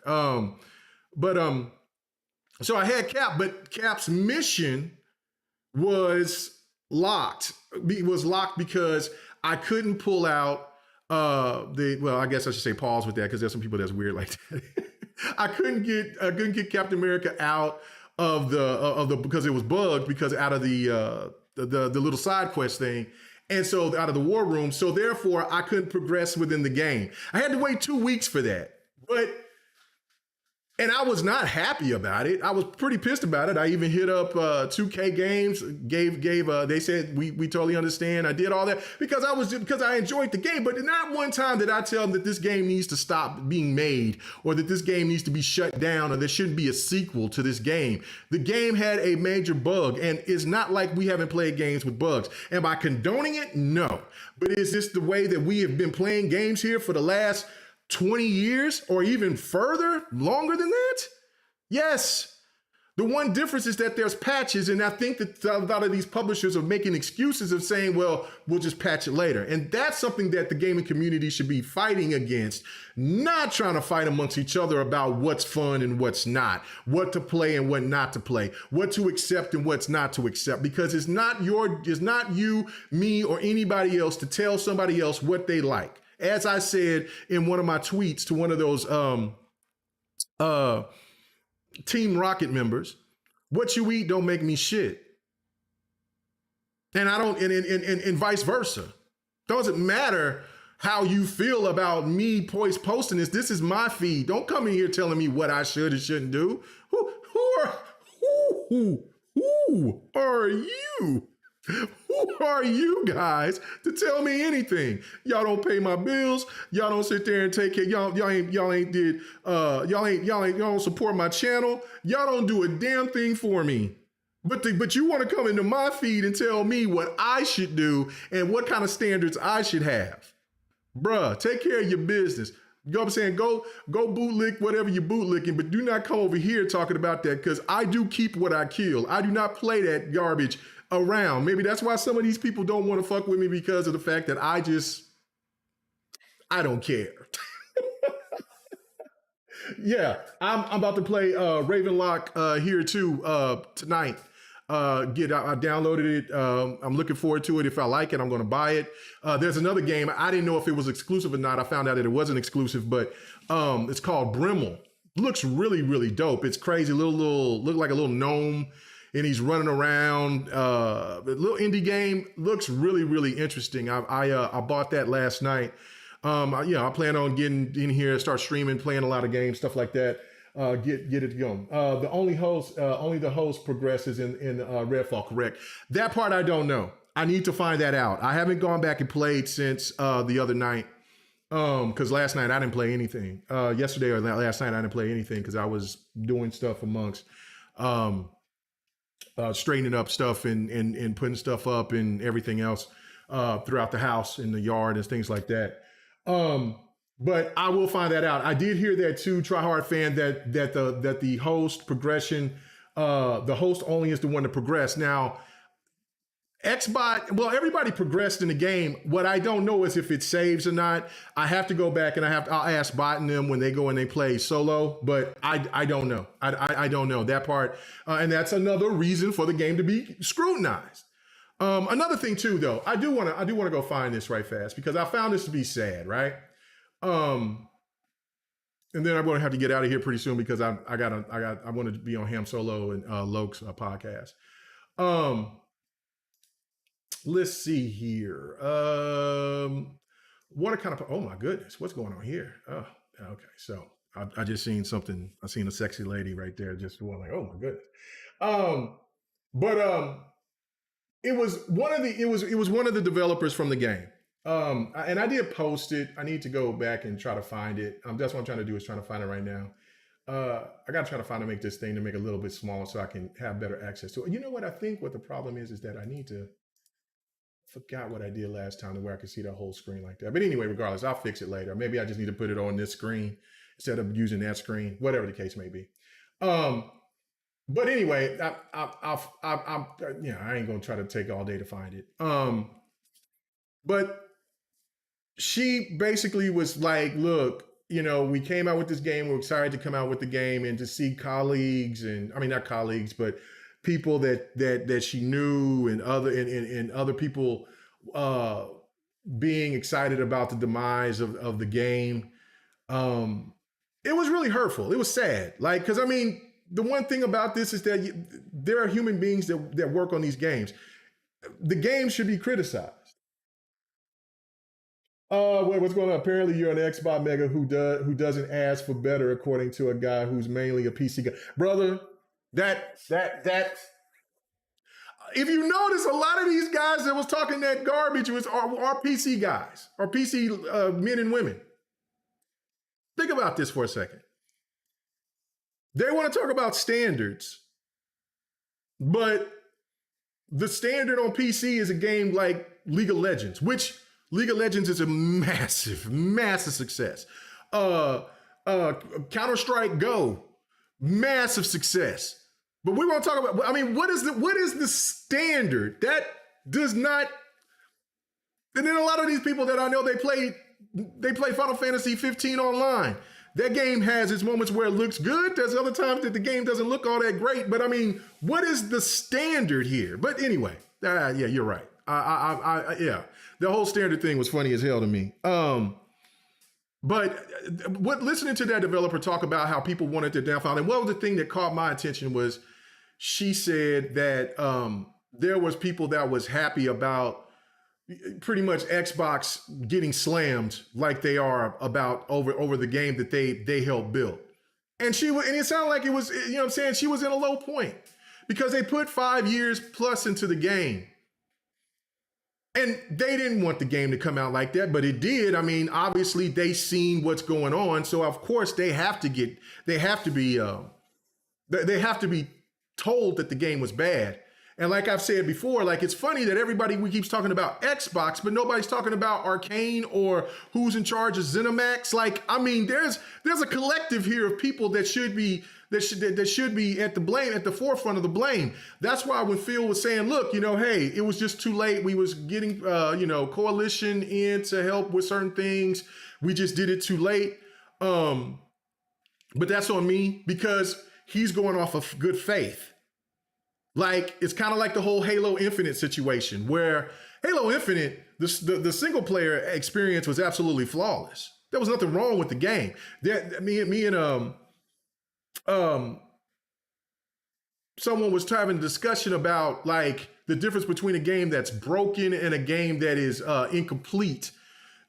So I had Cap, but Cap's mission was locked. It was locked because I couldn't pull out I guess I should say pause with that, because there's some people that's weird like that. I couldn't get Captain America out of the because it was bugged, because out of the little side quest thing. And so out of the war room. So therefore I couldn't progress within the game. I had to wait 2 weeks for that. And I was not happy about it. I was pretty pissed about it. I even hit up 2K Games, they said, we totally understand. I did all that because I enjoyed the game, but not one time did I tell them that this game needs to stop being made, or that this game needs to be shut down, or there shouldn't be a sequel to this game. The game had a major bug, and it's not like we haven't played games with bugs. Am I condoning it? No. But is this the way that we have been playing games here for the last 20 years or even further, longer than that? Yes. The one difference is that there's patches, and I think that a lot of these publishers are making excuses of saying, well, we'll just patch it later. And that's something that the gaming community should be fighting against, not trying to fight amongst each other about what's fun and what's not, what to play and what not to play, what to accept and what's not to accept, because it's not you, me, or anybody else to tell somebody else what they like. As I said in one of my tweets to one of those Team Rocket members, what you eat don't make me shit. And I don't, and vice versa. Doesn't matter how you feel about me posting this. This is my feed. Don't come in here telling me what I should and shouldn't do. Who are you? Who are you guys to tell me anything? Y'all don't pay my bills. Y'all don't sit there and take care. Y'all don't support my channel. Y'all don't do a damn thing for me. But you want to come into my feed and tell me what I should do and what kind of standards I should have. Bruh, take care of your business. You know what I'm saying? Go bootlick whatever you're bootlicking, but do not come over here talking about that, because I do keep what I kill. I do not play that garbage around. Maybe that's why some of these people don't want to fuck with me, because of the fact that I don't care. Yeah, I'm about to play Ravenlock here too tonight. I downloaded it. I'm looking forward to it. If I like it, I'm going to buy it. There's another game. I didn't know if it was exclusive or not. I found out that it wasn't exclusive, but it's called Brimble. Looks really, really dope. It's crazy. Look like a little gnome, and he's running around. The little indie game looks really, really interesting. I bought that last night. I plan on getting in here, start streaming, playing a lot of games, stuff like that. Get it going. Only the host progresses in Redfall, correct? That part I don't know. I need to find that out. I haven't gone back and played since the other night. Because last night I didn't play anything. Yesterday or last night I didn't play anything because I was doing stuff amongst straightening up stuff and putting stuff up and everything else throughout the house, in the yard, and things like that. But I will find that out. I did hear that too, Tryhard fan, that the host progression, the host only is the one to progress. Now, Xbot, well, everybody progressed in the game. What I don't know is if it saves or not. I have to go back and I'll ask Bot and them when they go and they play solo, but I don't know. I don't know that part. And that's another reason for the game to be scrutinized. Another thing too, though, I do want to go find this right fast, because I found this to be sad, right? And then I'm going to have to get out of here pretty soon, because I want to be on Ham Solo and Loke's podcast. Let's see here. What a kind of, oh my goodness, what's going on here? Oh, okay. So I just seen something. I seen a sexy lady right there, just going like, oh my goodness. It was one of the developers from the game. And I did post it. I need to go back and try to find it. That's what I'm trying to do, is trying to find it right now. I got to try to find to make this thing to make it a little bit smaller so I can have better access to it. You know what? I think what the problem is that I need to, forgot what I did last time to where I could see the whole screen like that. But anyway, regardless, I'll fix it later. Maybe I just need to put it on this screen instead of using that screen, whatever the case may be. But anyway, I ain't gonna try to take all day to find it. But she basically was like, look, we came out with this game. We're excited to come out with the game and to see colleagues, and I mean, not colleagues, but people that she knew and other people being excited about the demise of the game. It was really hurtful. It was sad. Like, because I mean, the one thing about this is that there are human beings that work on these games. The game should be criticized. Wait, what's going on? Apparently, you're an Xbox mega who doesn't ask for better, according to a guy who's mainly a PC guy, brother. That. If you notice, a lot of these guys that was talking that garbage are PC guys, or PC men and women. Think about this for a second. They want to talk about standards, but the standard on PC is a game like League of Legends, which League of Legends is a massive, massive success. Counter-Strike Go, massive success. But we want to talk about, I mean, what is the standard? That does not, and then a lot of these people that I know, they play Final Fantasy 15 online. That game has its moments where it looks good. There's other times that the game doesn't look all that great. But I mean, what is the standard here? But anyway, yeah, you're right. Yeah, the whole standard thing was funny as hell to me. But listening to that developer talk about how people wanted to downfall, and what was the thing that caught my attention was she said that there was people that was happy about pretty much Xbox getting slammed like they are about over the game that they helped build. And it sounded like it was, you know what I'm saying, she was in a low point because they put 5 years plus into the game. And they didn't want the game to come out like that, but it did. I mean, obviously they seen what's going on. So of course they have to be told that the game was bad. And like I've said before, like it's funny that we keeps talking about Xbox, but nobody's talking about Arcane or who's in charge of ZeniMax. Like, I mean, there's a collective here of people that should be at the forefront of the blame. That's why when Phil was saying, look, hey, it was just too late. We was getting coalition in to help with certain things. We just did it too late. But that's on me because he's going off of good faith. Like, it's kind of like the whole Halo Infinite situation where Halo Infinite, the single player experience was absolutely flawless. There was nothing wrong with the game. Me and someone was having a discussion about like the difference between a game that's broken and a game that is incomplete.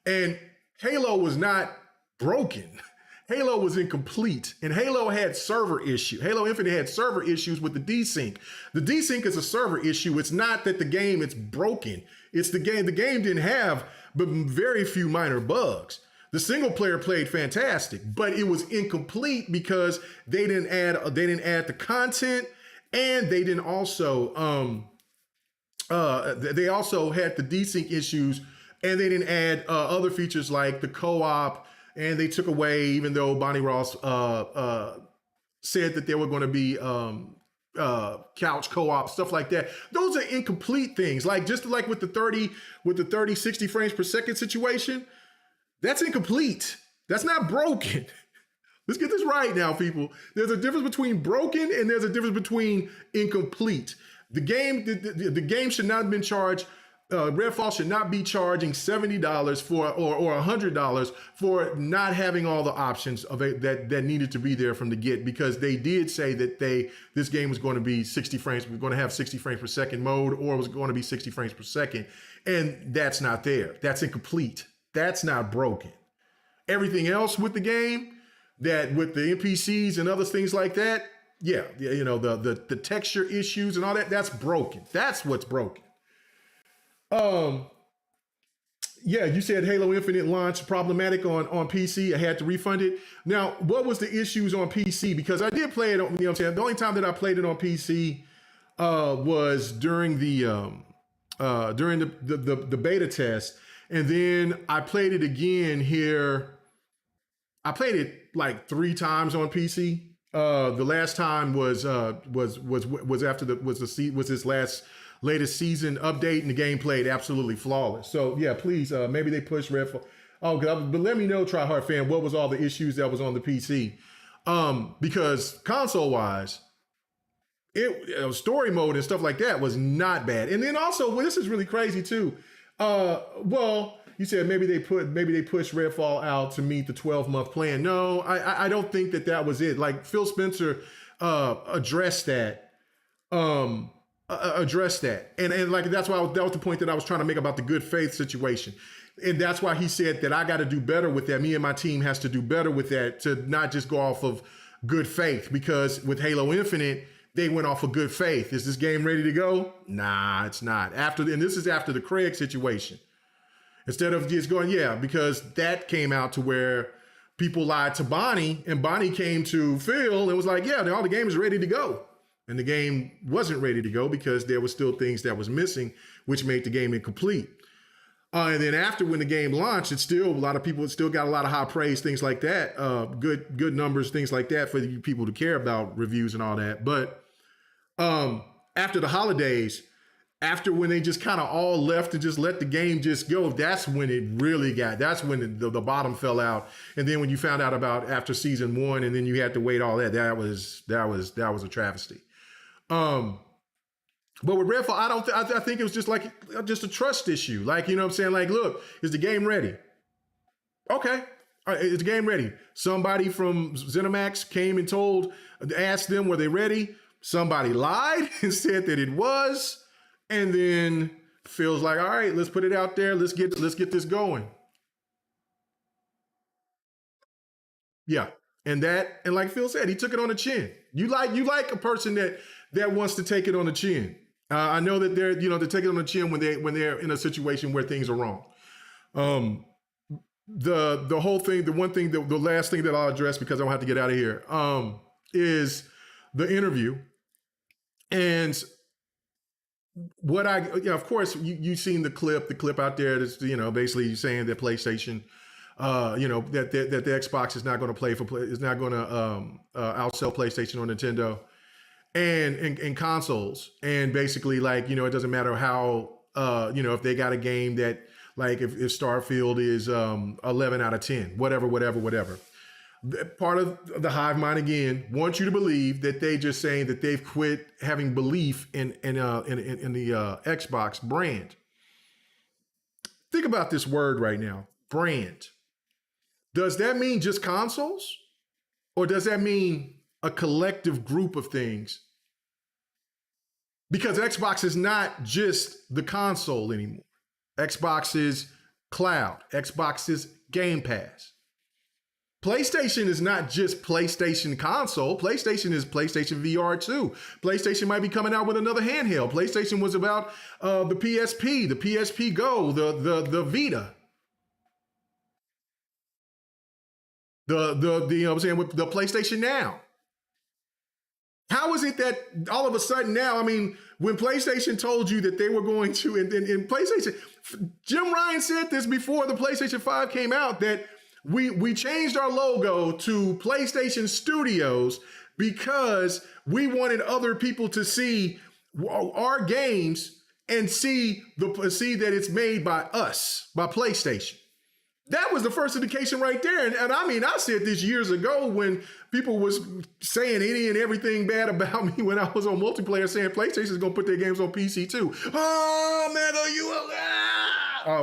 And Halo was not broken. Halo was incomplete, and Halo had server issue. Halo Infinite had server issues with the desync. The desync is a server issue. It's not that it's broken. It's the game. The game didn't have but very few minor bugs. The single player played fantastic, but it was incomplete because they didn't add the content, and they didn't also they also had the desync issues, and they didn't add other features like the co-op. And they took away, even though Bonnie Ross said that there were going to be couch co-op, stuff like that. Those are incomplete things. Like just like with the 30, 60 frames per second situation, that's incomplete. That's not broken. Let's get this right now, people. There's a difference between broken and there's a difference between incomplete. The game should not have been charged. Redfall should not be charging $70 for or $100 for not having all the options of that needed to be there from the get, because they did say that this game was going to be 60 frames. We're going to have 60 frames per second mode, or it was going to be 60 frames per second, and that's not there. That's incomplete. That's not broken. Everything else with the game, that with the NPCs and other things like that, yeah, the texture issues and all that, that's broken. That's what's broken. Yeah, you said Halo Infinite launch problematic on PC. I had to refund it. Now, what was the issues on PC? Because I did play it on, what I'm saying? The only time that I played it on PC was during the beta test. And then I played it again here. I played it like 3 times on PC. The last time was this latest season update, and the game played absolutely flawless. So yeah, please, maybe they push Redfall. Oh, but let me know, Tryhard fan, what was all the issues that was on the PC? Because console wise, story mode and stuff like that was not bad. And then also, well, this is really crazy too. Well, you said maybe they push Redfall out to meet the 12-month plan. No, I don't think that was it. Like Phil Spencer addressed that. Address that, and like that was the point that I was trying to make about the good faith situation, and that's why he said that I got to do better with that. Me and my team has to do better with that, to not just go off of good faith, because with Halo Infinite they went off of good faith. Is this game ready to go? Nah, it's not. And this is after the Craig situation. Instead of just going, yeah, because that came out to where people lied to Bonnie, and Bonnie came to Phil and was like, yeah, all the game is ready to go. And the game wasn't ready to go because there were still things that was missing, which made the game incomplete. And then after, when the game launched, it's still, a lot of people still got a lot of high praise, things like that, good numbers, things like that for you people to care about reviews and all that. But after the holidays, after when they just kind of all left and just let the game just go, that's when that's when the bottom fell out. And then when you found out about after season 1, and then you had to wait all that was a travesty. But with Redfall, I think it was just a trust issue. Like, you know what I'm saying? Like, look, is the game ready? Okay. All right, is the game ready? Somebody from ZeniMax came and asked them, were they ready? Somebody lied and said that it was. And then Phil's like, all right, let's put it out there. Let's get this going. Yeah. And like Phil said, he took it on the chin. You like a person that wants to take it on the chin. I know that they're take it on the chin when they're in a situation where things are wrong. The whole thing, the last thing that I'll address, because I don't have to get out of here, is the interview. And what of course, you've seen the clip out there that's, basically saying that PlayStation, that the Xbox is not going to is not going to outsell PlayStation or Nintendo and consoles. And basically, like, it doesn't matter how, if they got a game that, like, if Starfield is 11 out of 10, whatever. Part of the Hivemind, again, wants you to believe that they just saying that they've quit having belief in the Xbox brand. Think about this word right now, brand. Does that mean just consoles? Or does that mean a collective group of things? Because Xbox is not just the console anymore. Xbox is cloud. Xbox is Game Pass. PlayStation is not just PlayStation console. PlayStation is PlayStation VR too. PlayStation might be coming out with another handheld. PlayStation was about the PSP, the PSP Go, the Vita. With the PlayStation Now. How is it that all of a sudden now, when PlayStation told you that they were going to, and PlayStation, Jim Ryan said this before the PlayStation 5 came out, that we changed our logo to PlayStation Studios because we wanted other people to see our games and see that it's made by us, by PlayStation. That was the first indication right there. And I said this years ago when people was saying any and everything bad about me when I was on multiplayer, saying PlayStation is going to put their games on PC too. Oh, man,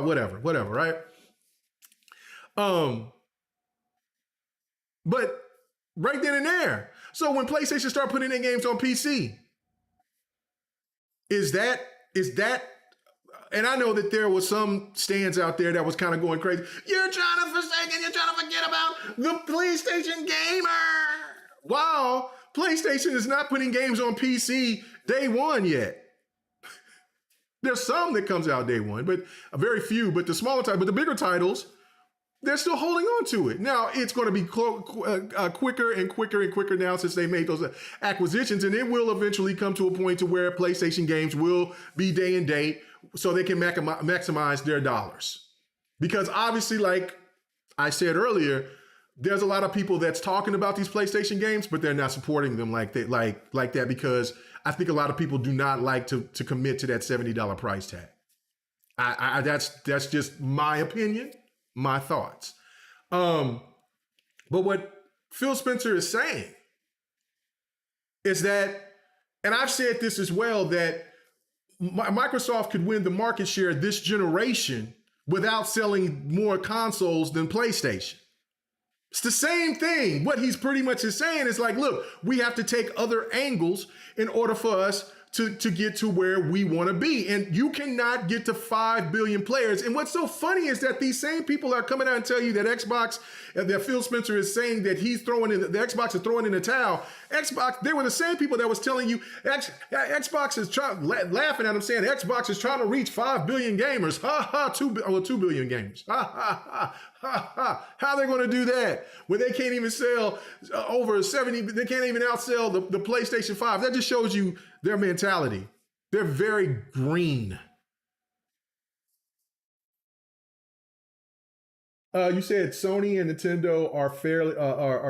whatever, right? But right then and there. So when PlayStation started putting their games on PC, is that, and I know that there was some stands out there that was kind of going crazy. You're trying to forget about the PlayStation gamer. Wow, PlayStation is not putting games on PC day one yet. There's some that comes out day one, but very few. But the smaller titles, but the bigger titles, they're still holding on to it. Now, it's going to be quicker and quicker now since they made those acquisitions, and it will eventually come to a point to where PlayStation games will be day and date so they can maximize their dollars. Because obviously, like I said earlier, there's a lot of people that's talking about these PlayStation games, but they're not supporting them like that because I think a lot of people do not like to commit to that $70 price tag. That's just my opinion. My thoughts. But what Phil Spencer is saying is that, and I've said this as well, that Microsoft could win the market share this generation without selling more consoles than PlayStation. It's the same thing. What he's pretty much is saying is like, look, we have to take other angles in order for us to get to where we want to be. And you cannot get to 5 billion players. And what's so funny is that these same people are coming out and tell you that Xbox, that Phil Spencer is saying that the Xbox is throwing in the towel. Xbox, they were the same people that was telling you Xbox is laughing at them saying Xbox is trying to reach 5 billion gamers. 2 billion gamers. How are they going to do that when they can't even sell over 70? They can't even outsell the PlayStation 5. That just shows you their mentality. They're very green. You said Sony and Nintendo are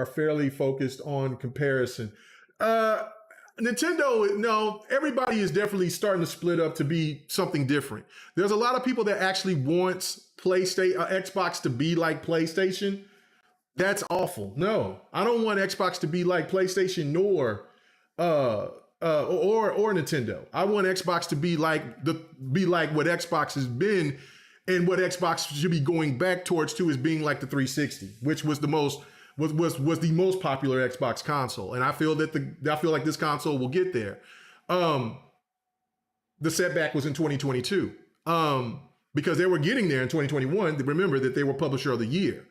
fairly focused on comparison. Nintendo, no, everybody is definitely starting to split up to be something different. There's a lot of people that actually wants Xbox to be like PlayStation. That's awful. No, I don't want Xbox to be like PlayStation nor or Nintendo. I want Xbox to be like what Xbox has been, and what Xbox should be going back towards too is being like the 360, which was the most popular Xbox console. And I feel like this console will get there. The setback was in 2022 because they were getting there in 2021. Remember that they were Publisher of the Year.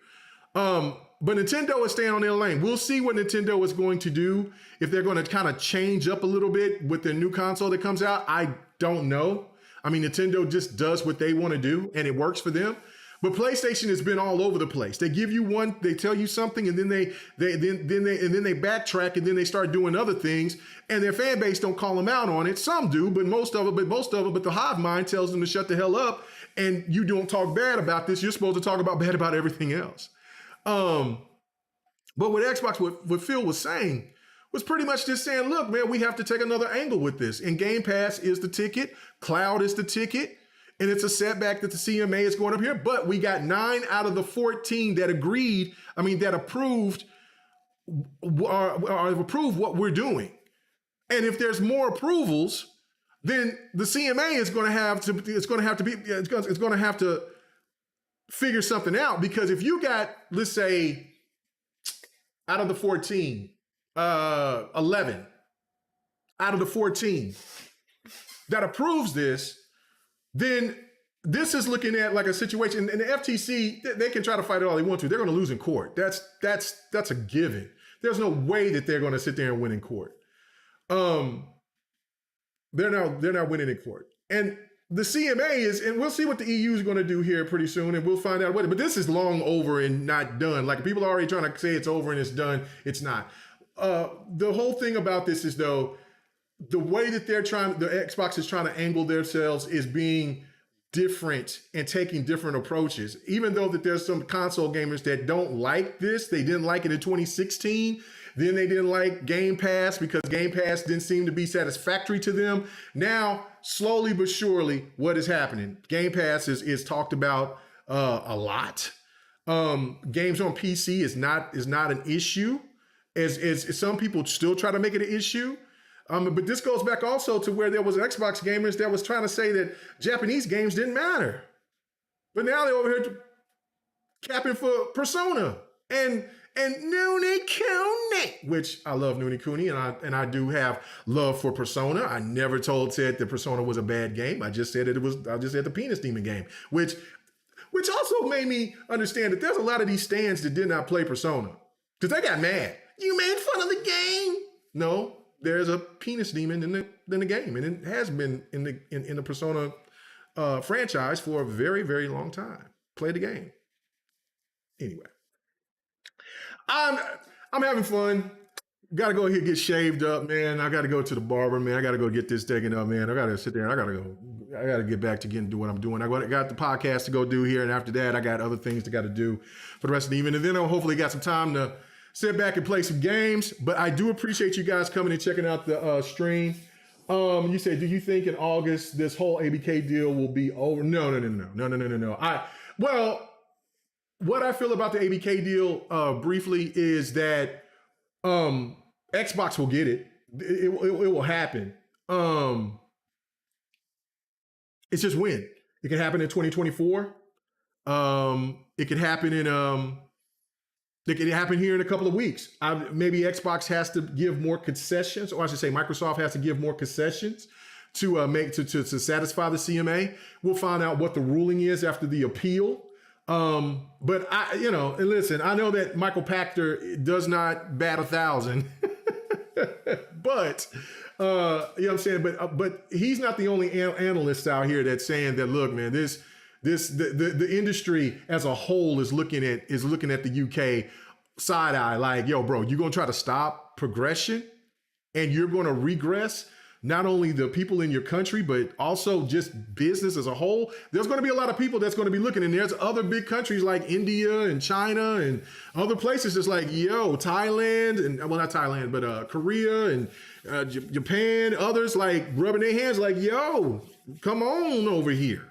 But Nintendo is staying on their lane. We'll see what Nintendo is going to do, if they're going to kind of change up a little bit with their new console that comes out. I don't know. Nintendo just does what they want to do and it works for them. But PlayStation has been all over the place. They give you one, they tell you something, and then they backtrack, and then they start doing other things, and their fan base don't call them out on it. Some do, but most of it, but the Hivemind tells them to shut the hell up, and you don't talk bad about this. You're supposed to talk bad about everything else. But what Xbox, what Phil was saying, was pretty much just saying, look, man, we have to take another angle with this. And Game Pass is the ticket, cloud is the ticket. And it's a setback that the CMA is going up here, but we got 9 out of the 14 that approved what we're doing. And if there's more approvals, then the CMA is going to have to figure something out, because if you got, let's say, out of the 14, 11 out of the 14 that approves this, then this is looking at like a situation, and the FTC, they can try to fight it all they want to. They're going to lose in court. That's a given. There's no way that they're going to sit there and win in court. They're not winning in court. And the CMA is, and we'll see what the EU is going to do here pretty soon, and we'll find out what. But this is long over and not done. Like, people are already trying to say it's over and it's done. It's not. The whole thing about this is, though, the way that the Xbox is trying to angle themselves is being different and taking different approaches. Even though that there's some console gamers that don't like this, they didn't like it in 2016. Then they didn't like Game Pass because Game Pass didn't seem to be satisfactory to them. Now, slowly but surely, what is happening? Game Pass is talked about a lot. Games on PC is not an issue, as some people still try to make it an issue. But this goes back also to where there was Xbox gamers that was trying to say that Japanese games didn't matter. But now they're over here capping for Persona and Nuni Kuni, which I love Nuni Kuni, and I do have love for Persona. I never said that Persona was a bad game. I just said the Penis Demon game, which also made me understand that there's a lot of these stands that did not play Persona because they got mad. You made fun of the game. No. There's a penis demon in the game, and it has been in the Persona franchise for a very, very long time. Play the game. Anyway, I'm having fun. Got to go here, get shaved up, man. I got to go to the barber, man. I got to go get this taken up, man. I got to sit there. I got to get back to do what I'm doing. I got the podcast to go do here, and after that, I got other things to got to do for the rest of the evening, and then I'll hopefully got some time to sit back and play some games. But I do appreciate you guys coming and checking out the stream. You said, do you think in August this whole ABK deal will be over? No. Well, what I feel about the ABK deal briefly is that Xbox will get it. It will happen. It's just when. It can happen in 2024. It could happen in It could happen here in a couple of weeks. Maybe Xbox has to give more concessions, or I should say Microsoft has to give more concessions to satisfy the CMA. We'll find out what the ruling is after the appeal. But and listen, I know that Michael Pachter does not bat 1,000, but you know what I'm saying. But he's not the only analyst out here that's saying that. Look, man, the industry as a whole is looking at the UK side eye, like, yo, bro, you're gonna try to stop progression, and you're gonna regress not only the people in your country, but also just business as a whole. There's going to be a lot of people that's going to be looking, and there's other big countries like India and China and other places just like, yo, Thailand, and well, not Thailand, but Korea and Japan, others like rubbing their hands like, yo, come on over here.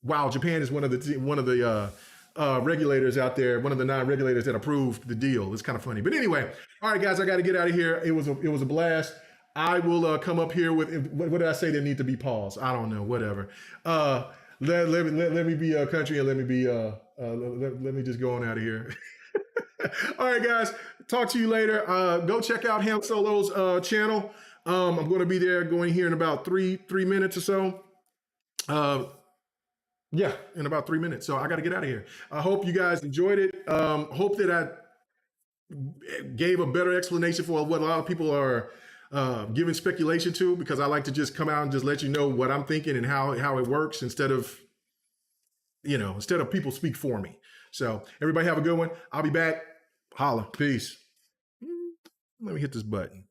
Wow, Japan is one of the regulators out there, one of the 9 regulators that approved the deal. It's kind of funny. But anyway, all right, guys, I got to get out of here. It was a blast. I will come up here with, what did I say that need to be paused? I don't know, whatever. Let me be a country, and let me just go on out of here. All right, guys, talk to you later. Go check out Ham Solo's channel. I'm going to be there going here in about three minutes or so. Yeah, in about 3 minutes. So I got to get out of here. I hope you guys enjoyed it. Hope that I gave a better explanation for what a lot of people are giving speculation to, because I like to just come out and just let you know what I'm thinking and how it works, instead of instead of people speak for me. So everybody have a good one. I'll be back. Holla. Peace. Let me hit this button.